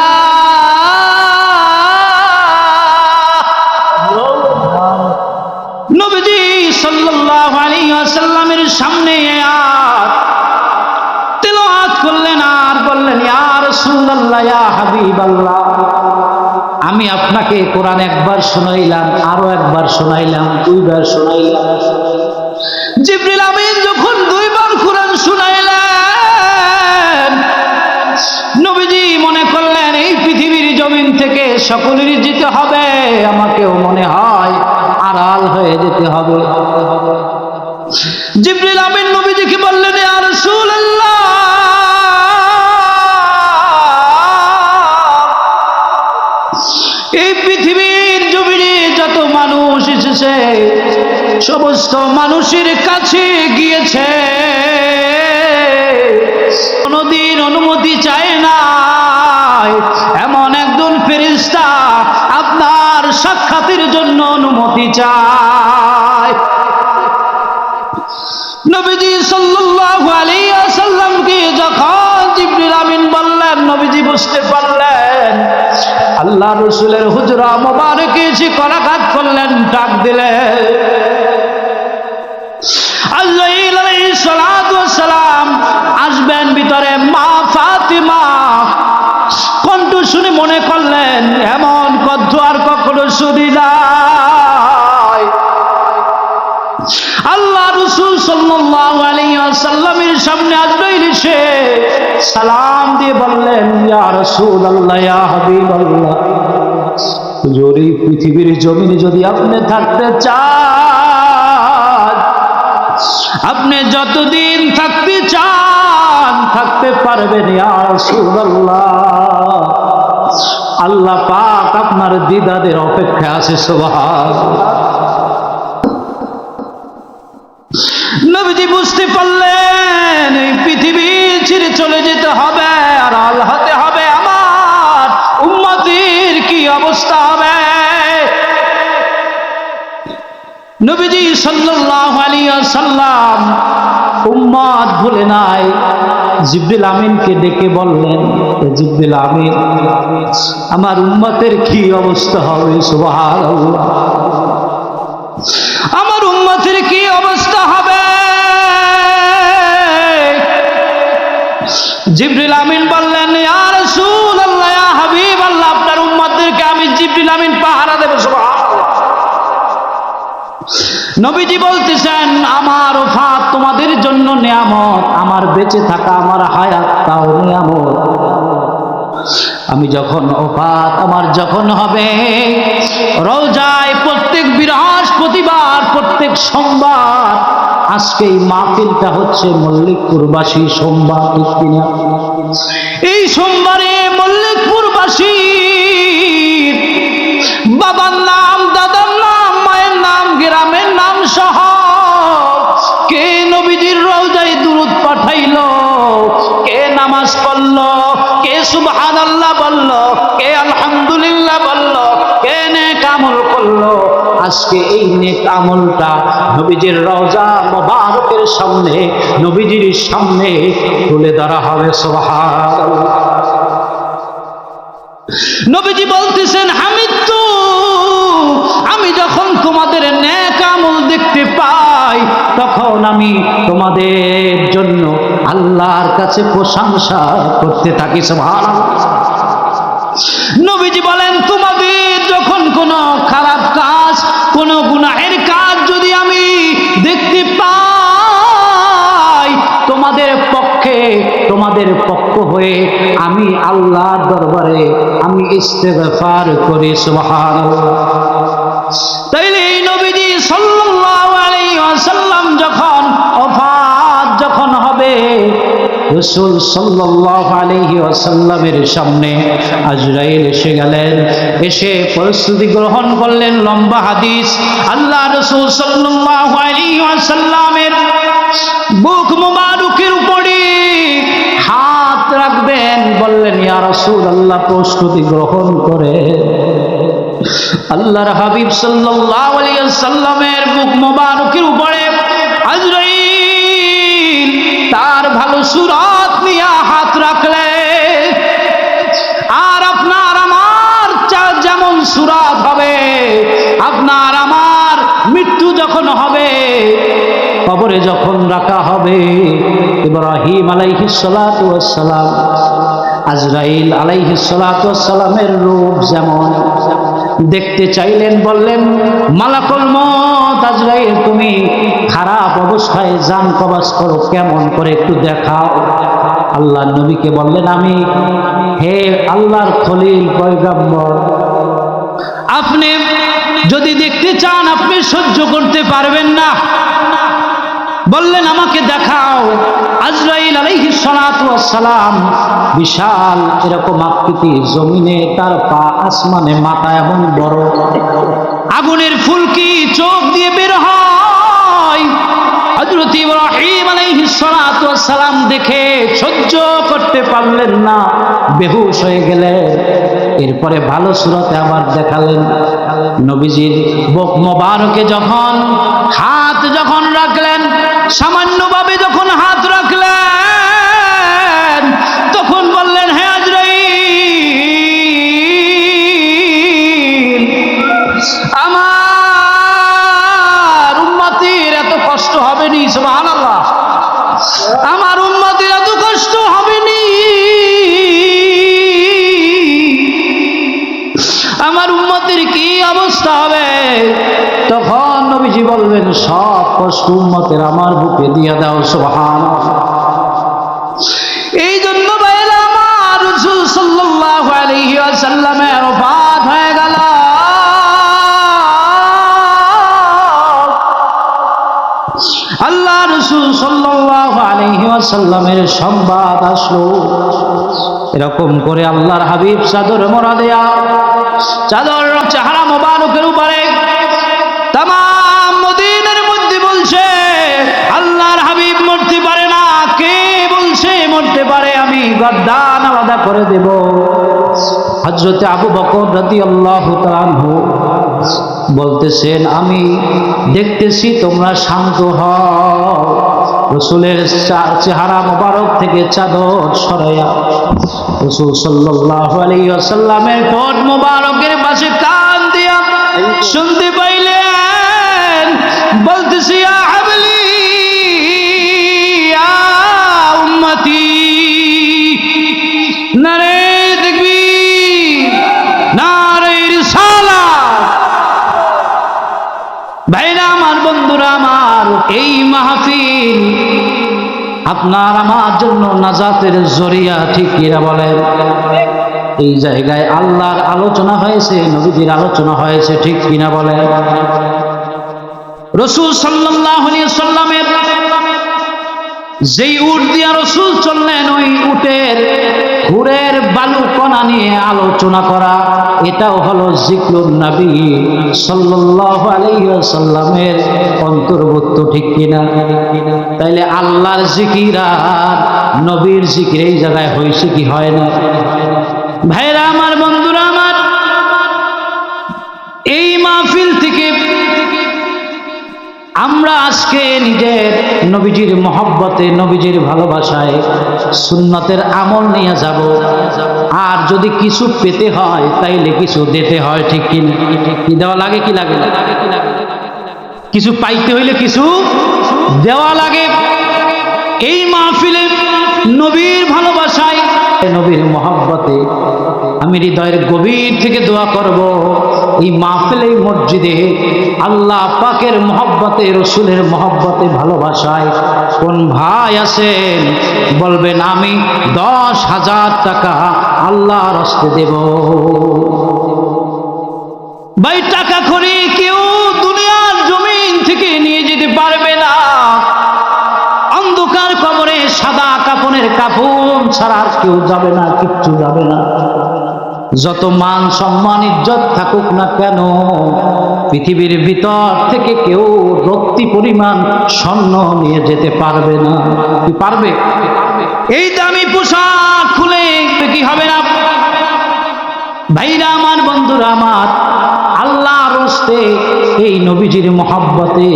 নবীজি সাল্লাল্লাহু আলাইহি ওয়াসাল্লামের সামনে আয়াত তিলাওয়াত করলেন আর বললেন, ইয়া রাসূলুল্লাহ, ইয়া হাবিবাল্লাহ, আমি আপনাকে কোরআন একবার শোনাইলাম, আরো একবার শোনাইলাম, 2 বার শোনাইলাম। জিবরিল আমিন যখন 2 বার কোরআন শোনাইলেন, নবীজি মনে করলেন এই পৃথিবীর জমিন থেকে সকলেরই যেতে হবে, আমাকেও মনে হয় আড়াল হয়ে যেতে হবে। জিবরিল আমিন নবীজিকে বললেন, ইয়া রাসূলুল্লাহ, এই পৃথিবীর জমিনে যত মানুষ এসেছে সমস্ত মানুষের কাছে গিয়েছে, কোনদিন অনুমতি চায় না এমন একজন ফেরেশতা আপনার সাক্ষাতের জন্য অনুমতি চায়। নবীজি সাল্লাল্লাহু আলাইহি ওয়াসাল্লামকে যখন জিবরিল আমিন বললেন, নবীজি বুঝতে পারলেন আল্লাহ রাসূলের হুজরা মোবারকে এসে করাঘাত করলেন, ডাক দিলেন। আজরাইল আলাইহিস সালাতু ওয়াস সালাম আসবেন ভিতরে, মা ফাতিমা কণ্ঠ শুনে মনে করলেন এমন কণ্ঠ আর কখনো শুনি নাই। আল্লাহ রাসূল সাল্লাল্লাহু আলাইহি ওয়াসাল্লামের সামনে আজরাইল এসে সালাম দিয়ে বললেন, ইয়া রাসূলুল্লাহ, ইয়া হাবিবাল্লাহ, হুজুর, এই পৃথিবীর জমিনে যদি আপনি থাকতে চান, আপনি যতদিন থাকতে চান থাকতে পারবেন, ইয়া রাসূলুল্লাহ। আল্লাহ পাক আপনার দিদারের অপেক্ষা আছে। সুবহানাল্লাহ। নবীজি বুঝতে পারলেন এই পৃথিবী ছেড়ে চলে যেতে হবে, আর আল্লাহতে হবে, আমার উম্মতের কি অবস্থা হবে। নবীজি সাল্লাল্লাহু আলাইহি ওয়াসাল্লাম উম্মত ভুলে নাই। জিবরিল আমিনকে ডেকে বললেন, জিবরিল আমিন, আমার উম্মতের কি অবস্থা হবে। সুবহানাল্লাহ। আমার উম্মতের কি অবস্থা হবে। জিবরিল আমিন বললেন, ইয়া রাসূলুল্লাহ, ইয়া হাবিবাল্লাহ, আপনার উম্মতদেরকে আমি জিবরিল আমিন পাহারা দেব। সুবহানাল্লাহ। নবীজি বলতেছেন, আমার ওফাত তোমাদের জন্য নিয়ামত, আমার বেঁচে থাকা, আমার হায়াত তাও নিয়ামত। আমি যখন ওফাত আমার যখন হবে, রওজায় প্রত্যেক বৃহস্পতিবার, প্রত্যেক সোমবার, আজকে এই মাহফিলটা হচ্ছে মল্লিকপুরবাসী সোমবার, ঠিক কিনা? এই সোমবারে মল্লিকপুরবাসী বাবার নাম, দাদার নাম, মায়ের নাম, গ্রামের নাম সহ কে নবীজির রওজায় দুরূদ পাঠাইলো, কে নামাজ পড়লো, কে সুবহানাল্লাহ বলল, কে আলহামদুলিল্লাহ বলল, কে আজকে এই নেক আমলটা নবীজির রওজা মোবারকের সামনে, নবীজির সামনে তুলে ধরা হবে। সুবহানাল্লাহ। নবীজি বলতেছেন, হামিদতু, আমি যখন তোমাদের নেক আমল দেখতে পাই তখন আমি তোমাদের জন্য আল্লাহর কাছে প্রশংসা করতে থাকি। সুবহানাল্লাহ। নবীজি বলেন, তোমাদের যখন কোনো খারাপ কাজ, কোনো গুনাহের কাজ যদি আমি দেখতে পাই, তোমাদের পক্ষ হয়ে আমি আল্লাহর দরবারে আমি ইস্তেগফার করি। সুবহানাল্লাহ। তাইলে এই নবীজি সাল্লাল্লাহু আলাইহি ওয়াসাল্লাম যখন ওফাত যখন হবে, রাসূল সাল্লাল্লাহু আলাইহি ওয়াসাল্লামের সামনে আজরাইল এসে গেলেন, এসে প্রস্তুতি গ্রহণ করলেন। লম্বা হাদিস। আল্লাহ রাসূল সাল্লাল্লাহু আলাইহি ওয়াসাল্লামের বুক মুবারকের উপরে হাত রাখবেন, বললেন, ইয়া রাসূলুল্লাহ, প্রস্তুতি গ্রহণ করে। আল্লাহর হাবিব সাল্লাল্লাহু আলাইহি ওয়াসাল্লামের বুক মুবারকের উপরে আজরাইল তার ভালো সুরাত নিয়ে হাত রাখলেন। আর আপনার আমার যেমন সুরাত হবে, আপনার আমার মৃত্যু যখন হবে, কবরে যখন রাখা হবে, ইব্রাহিম আলাইহিস সালাতু ওয়াস সালাম, আজরাইল আলাইহিস সালাতু ওয়াস সালামের রূপ যেমন দেখতে চাইলেন, বললেন, মালাকুল মউত আজরাইল, তুমি খারাপ অবস্থায় জান কবজ করো, কেমন করে একটু দেখাও। আল্লাহ নবীকে বললেন, আমি হে আল্লাহর খলিল পয়গম্বর, আপনি যদি দেখতে চান আপনি সহ্য করতে পারবেন না, বললেন আমাকে দেখাও। আজরাইল আলাইহিস সালাতু ওয়াস সালাম বিশাল এরকম আকৃতি, জমিনে তার পা, আসমানে মাথা এমন বড়, আগুনের ফুলকি চোখ দিয়ে বের হয়। হযরত ইব্রাহিম আলাইহিস সালাতু ওয়াস সালাম দেখে সহ্য করতে পারলেন না, বেহুশ হয়ে গেলেন। এরপরে ভালো সুরতে আবার দেখালেন। নবীজির বুক মোবারকে যখন হাত যখন রাখলেন, সামান্যভাবে যখন হাত রাখলেন, তখন বললেন, হে আজরাইল, আমার উম্মতের এত কষ্ট হবে নি। সুবহানাল্লাহ। আমার উম্মতের এত কষ্ট হবে নি, আমার উম্মতের কি অবস্থা হবে। তখন নবীজি বলবেন, সব কষ্ট উম্মতের আমার বুকে দিয়ে দাও। সুবহানাল্লাহ। এই জন্য ভাইরা আমার, রাসূল সাল্লাল্লাহু আলাইহি ওয়াসাল্লামের ওফাত হয়ে গেল। আল্লাহ রাসূল সাল্লাল্লাহু আলাইহি ওয়াসাল্লামের সংবাদ আসলো। এরকম করে আল্লাহর হাবিব চাদর মোড়া দেয়া, চাদর চেহারা মোবারকের উপরে তাম মদিনার মধ্যে বলছে, আল্লাহর হাবিব মরতে পারে না। কে বলছে মরতে পারে? আমি গর্দান আলাদা করে দেব। হযরত আবু বকর রাদিয়াল্লাহু তাআলা আনহু বলতেছেন, আমি দেখতেছি তোমরা শান্ত হও। রাসূলের চেহারা মোবারক থেকে চাদর সরাইয়া রাসূল সাল্লাল্লাহু আলাইহি ওয়াসাল্লামের ঠোঁট মোবারকের পাশে কান দিয়া শুনতে পাইলেন, বলতেছি, ইয়া হাবলি, ইয়া উম্মতি, নারে তাকবীর, নারে রিসালাত। ভাইরা আমার, বন্ধুরা আমার, এই মাহফিল আপনার আমার জন্য নাজাতের জরিয়া, ঠিক কিনা বলেন? এই জায়গায় আল্লাহর আলোচনা হয়েছে, নবীজির আলোচনা হয়েছে, ঠিক কিনা বলেন? রাসূল সাল্লাল্লাহু আলাইহি ওয়াসাল্লামের যেই উট দিয়া রাসূল চললেন, ওই উটের খুরের বালু কণা নিয়ে আলোচনা করা, এটাও হলো জিকরুন নবী সাল্লাল্লাহু আলাইহি ওয়াসাল্লামের অন্তর্ভুক্ত, ঠিক কিনা? তাইলে আল্লাহর জিকির আর নবীর জিকির এই জায়গায় হয়েছে কি হয় না? ভাইরা আমার, বন্ধুরা আমার, এই মাহফিল থেকে আমরা আজকে নিজের নবীজির মহব্বতে, নবীজির ভালোবাসায় সুন্নতের আমল নিয়ে যাব। আর যদি কিছু পেতে হয় তাইলে কিছু দিতে হয়, ঠিক কি না? কি দেওয়া লাগে, কি লাগে না? কিছু পাইতে হইলে কিছু দেওয়া লাগে। এই মাহফিলে নবীর ভালোবাসায়, নবীর মহব্বতে আমি হৃদয়ের গভীর থেকে দোয়া করব, এই মাহফিলে, এই মসজিদে আল্লাহ পাকের মহব্বতে, রসুলের মহব্বতে, ভালোবাসায় কোন ভাই আছেন বলবেন আমি 10,000 টাকা আল্লাহর রাস্তায় দেব। ভাই টাকা করে কেউ দুনিয়ার জমিন থেকে নিয়ে যেতে পারবে না। অন্ধকার কবরে সাদা কাফনের কাফন ছাড়া আর কেউ যাবে না, কিচ্ছু যাবে না। যত মান সম্মান ইজ্জত থাকুক না কেন, পৃথিবীর ভিতর থেকে কেউ রক্তি পরিমাণ স্বর্ণ নিয়ে যেতে পারবে না। কি পারবে? এই দামি পোশাক খুলে কি হবে না? ভাইরা আমার, বন্ধুরা আমার, আল্লাহর রাস্তে এই নবীজির মহব্বতে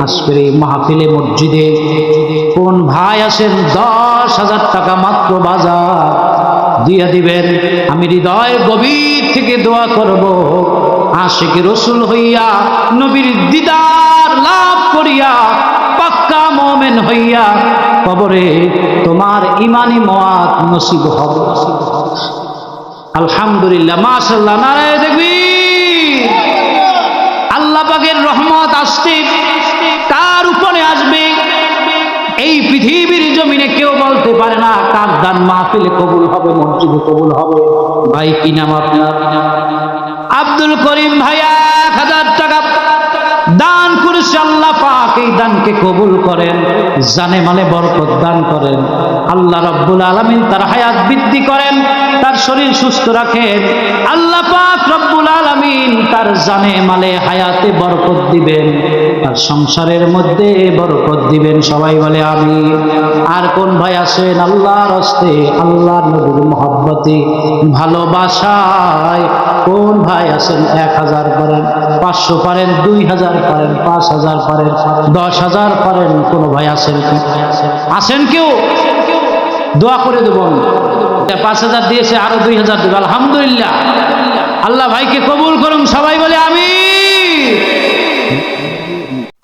আজকের এই মাহফিলে মসজিদে কোন ভাই আছেন 10,000 টাকা মাত্র বাজার দিয়ে দিবেন? আমি হৃদয় গভীর থেকে দোয়া করব, আশিকে রসুল হইয়া, নবীর দিদার লাভ করিয়া, পাক্কা মুমিন হইয়া কবরে তোমার ইমানি মওয়াত নসিব হবে। আলহামদুলিল্লাহ, মাশাআল্লাহ, নারায়ে তাকবীর। আল্লাহ পাকের রহমত আসছে, কার উপরে আসবে এই পৃথিবীর জমিনে কেউ বলতে পারে না কার দান মাহফিলে কবুল হবে, মসজিদে কবুল হবে। ভাই কি নাম আপনার? আব্দুল করিম ভাই 1,000 টাকা দান করেছে। আল্লাহ পাক এই দানকে কবুল করেন, জানে মালে বরকত দান করেন। আল্লাহ রাব্বুল আলামিন তার হায়াত বৃদ্ধি করেন, তার শরীর সুস্থ রাখেন। আল্লাহ পাক রব্বুল আলামিন তার জানে মালে হায়াতে বরকত দিবেন, তার সংসারের মধ্যে বরকত দিবেন। সবাই বলে আমিন। আর কোন ভাই আছেন আল্লাহর রাস্তে, আল্লাহর নবীর মহব্বতে, ভালোবাসায় কোন ভাই আছেন 1,000 পারেন, 500 পারেন, 2,000 পারেন, 5,000 পারেন, 10,000 পারেন? কোন ভাই আছেন কি? আছেন কেউ? দোয়া করে দেব। 5,000 দিয়েছে, আরো 2,000 দেবে। আলহামদুলিল্লাহ, আল্লাহ ভাইকে কবুল করুন। সবাই বলে আমিন।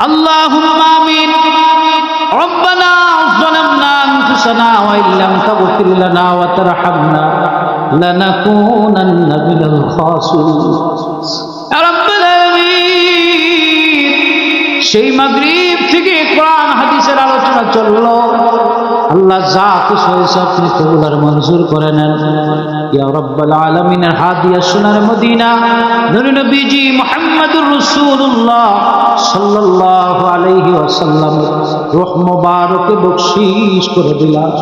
আল্লাহুম্মা আমিন। রব্বানা যালামনা আনফুসানা ওয়া ইল্লাম তাগফির লানা ওয়া তারহামনা লানাকুনান্না মিনাল খাসিরিন। ইয়া রাব্বাল আলামিন, সেই মাগরিব থেকে কোরআন হাদিসের আলোচনা চললো। আল্লাহ যা কিছু হয়েছে আপনি কবুল আর মঞ্জুর করে নেন। ইয়া রাব্বাল আলামিনের হাদিয়া সোনার মদিনা নূর নবীজি মুহাম্মদুর রাসূলুল্লাহ সাল্লাল্লাহু আলাইহি ওয়াসাল্লাম রূহ মুবারকে বখশিশ করে দিলাম।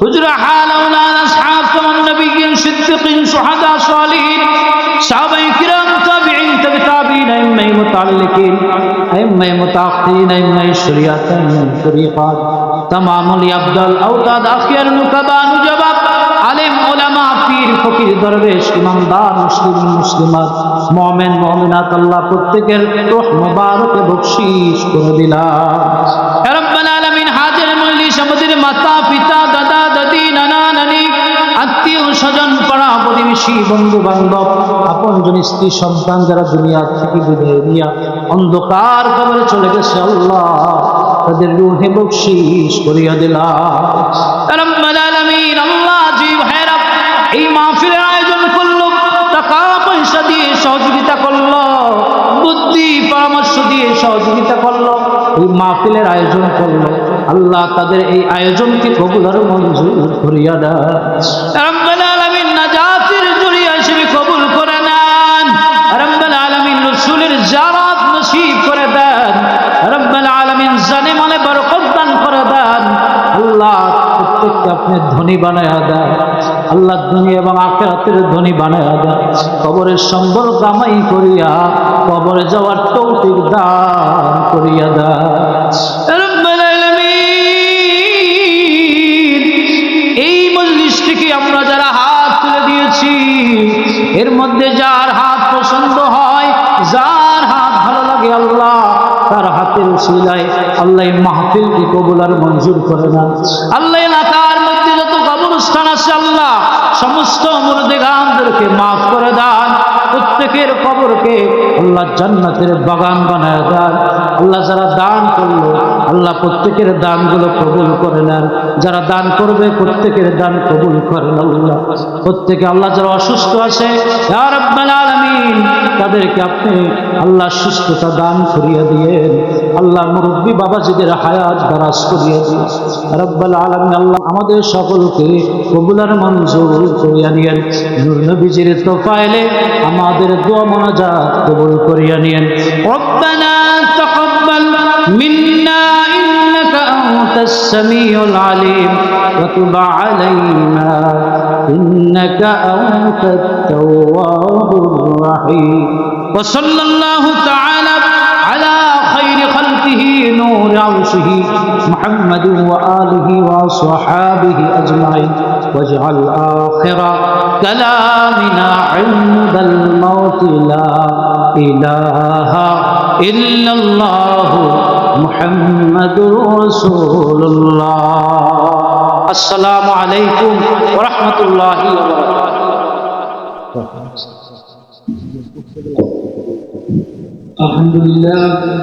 হুজুর হালাউনা আসহাব তামান নবিয়্যিন সিদ্দিকিন শুহাদা সালিহিন সাহাবায়ে কিরাম তাবিঈন তাবিঈন আইম্মায়ে মুতাআল্লিকিন আইম্মায়ে মুতাআক্কিরিন আইম্মায়ে শরিয়াত আইম্মায়ে তরিকাত তামামুল আবদাল আওতাদ আখিয়ার নুকাবা নুজাবাব আলেম উলামা পীর ফকির দরবেশ ইমানদার মুসলিম মুসলিমাত মুমিন মুমিনাত আল্লাহ প্রত্যেকের রূহ মুবারকে বখশিশ করে দিলাম। ইয়া রাব্বাল আলামিন, হাজির মজলিস আমাদের মাতা পিতা দাদা দাদি নানা নানি আত্মীয় স্বজন পাড়া প্রতিবেশী বন্ধু বান্ধব আপনজন স্ত্রী সন্তান যারা দুনিয়া থেকে বিদায় নিয়া অন্ধকার কবরে চলে গেছে, আল্লাহ তাদের রূহে বখশিশ করিয়া দিলাম। রাব্বুল আলামিন, আল্লাহ জি ভাইরা এই মাহফিলের আয়োজন করলো, টাকা পয়সা দিয়ে সহযোগিতা করলো, বুদ্ধি পরামর্শ দিয়ে সহযোগিতা করলো, এই মাহফিলের আয়োজন করলো। আল্লাহ তাদের এই আয়োজনকে কবুল আর মঞ্জুর করিয়া দেন। রাব্বুল আলামিন, নাজাতের জরিয়া হিসেবে কবুল করে নেন। রাব্বুল আলামিন, রাসূলের জিয়ারত নসিব করে দেন। রাব্বুল আলামিন, জানে মালে বরকত দান করে দেন। আল্লাহ প্রত্যেককে আপনি ধনী বানায়া দেন। আল্লাহ দুনিয়া এবং আখিরাতের ধনী বানায়া দেন। কবরের সম্বল কামাই করিয়া কবরে যাওয়ার তৌফিক দান করিয়া দেন। রাব্বুল আলামিন, এই মজলিস থেকে আমরা যারা হাত তুলে দিয়েছি, এর মধ্যে যার হাত পছন্দ হয়, যার হাত ভালো লাগে, আল্লাহ তার হাতের ওসিলায় আল্লাহ এই মাহফিলকে কবুল আর মঞ্জুর করে না। আল্লাহ এলাকার মধ্যে যত কবরস্থান আছে আল্লাহ সমস্ত মুরদেগানদেরকে মাফ করে দেন, প্রত্যেকের কবরকে আল্লাহ জান্নাতের বাগান বানায় দেন। আল্লাহ যারা দান করলো আল্লাহ প্রত্যেকের দানগুলো কবুল করে নেন, যারা দান করবে প্রত্যেকের দান কবুল করেন আল্লাহ। প্রত্যেকে আল্লাহ যারা অসুস্থ আছে ইয়া রাব্বাল আলামিন তাদেরকে আপনি আল্লাহ সুস্থতা দান করিয়ে দিয়েন। আল্লাহ মুরব্বী বাবাজিদের হায়াত দারাজ করিয়ে দিন রাব্বাল আলামিন। আল্লাহ আমাদের সকলকে কবুল আর মঞ্জুর করিয়া নিয়েন। নূর নবীজির তোফায়েলে আমাদের দোয়া মোনাজাত কবুল করিয়া নিয়েন। রব্বানা তাকাব্বাল মিন্না ইন্নাকা আনতাস সামিউল আলিম ওয়া তুব আলাইনা ইন্নাকা আনতাত তাওয়াবুর রাহিম। ওয়া সাল্লাল্লাহু তাআলা আলা খায়রি খালকিহি নূর আরশিহি মুহাম্মাদিন ওয়া আলিহি ওয়া আসহাবিহি আজমাইন। واجعل آخر كلامنا عند الموت لا إله إلا الله محمد رسول الله. السلام عليكم ورحمة الله وبركاته. الحمد لله.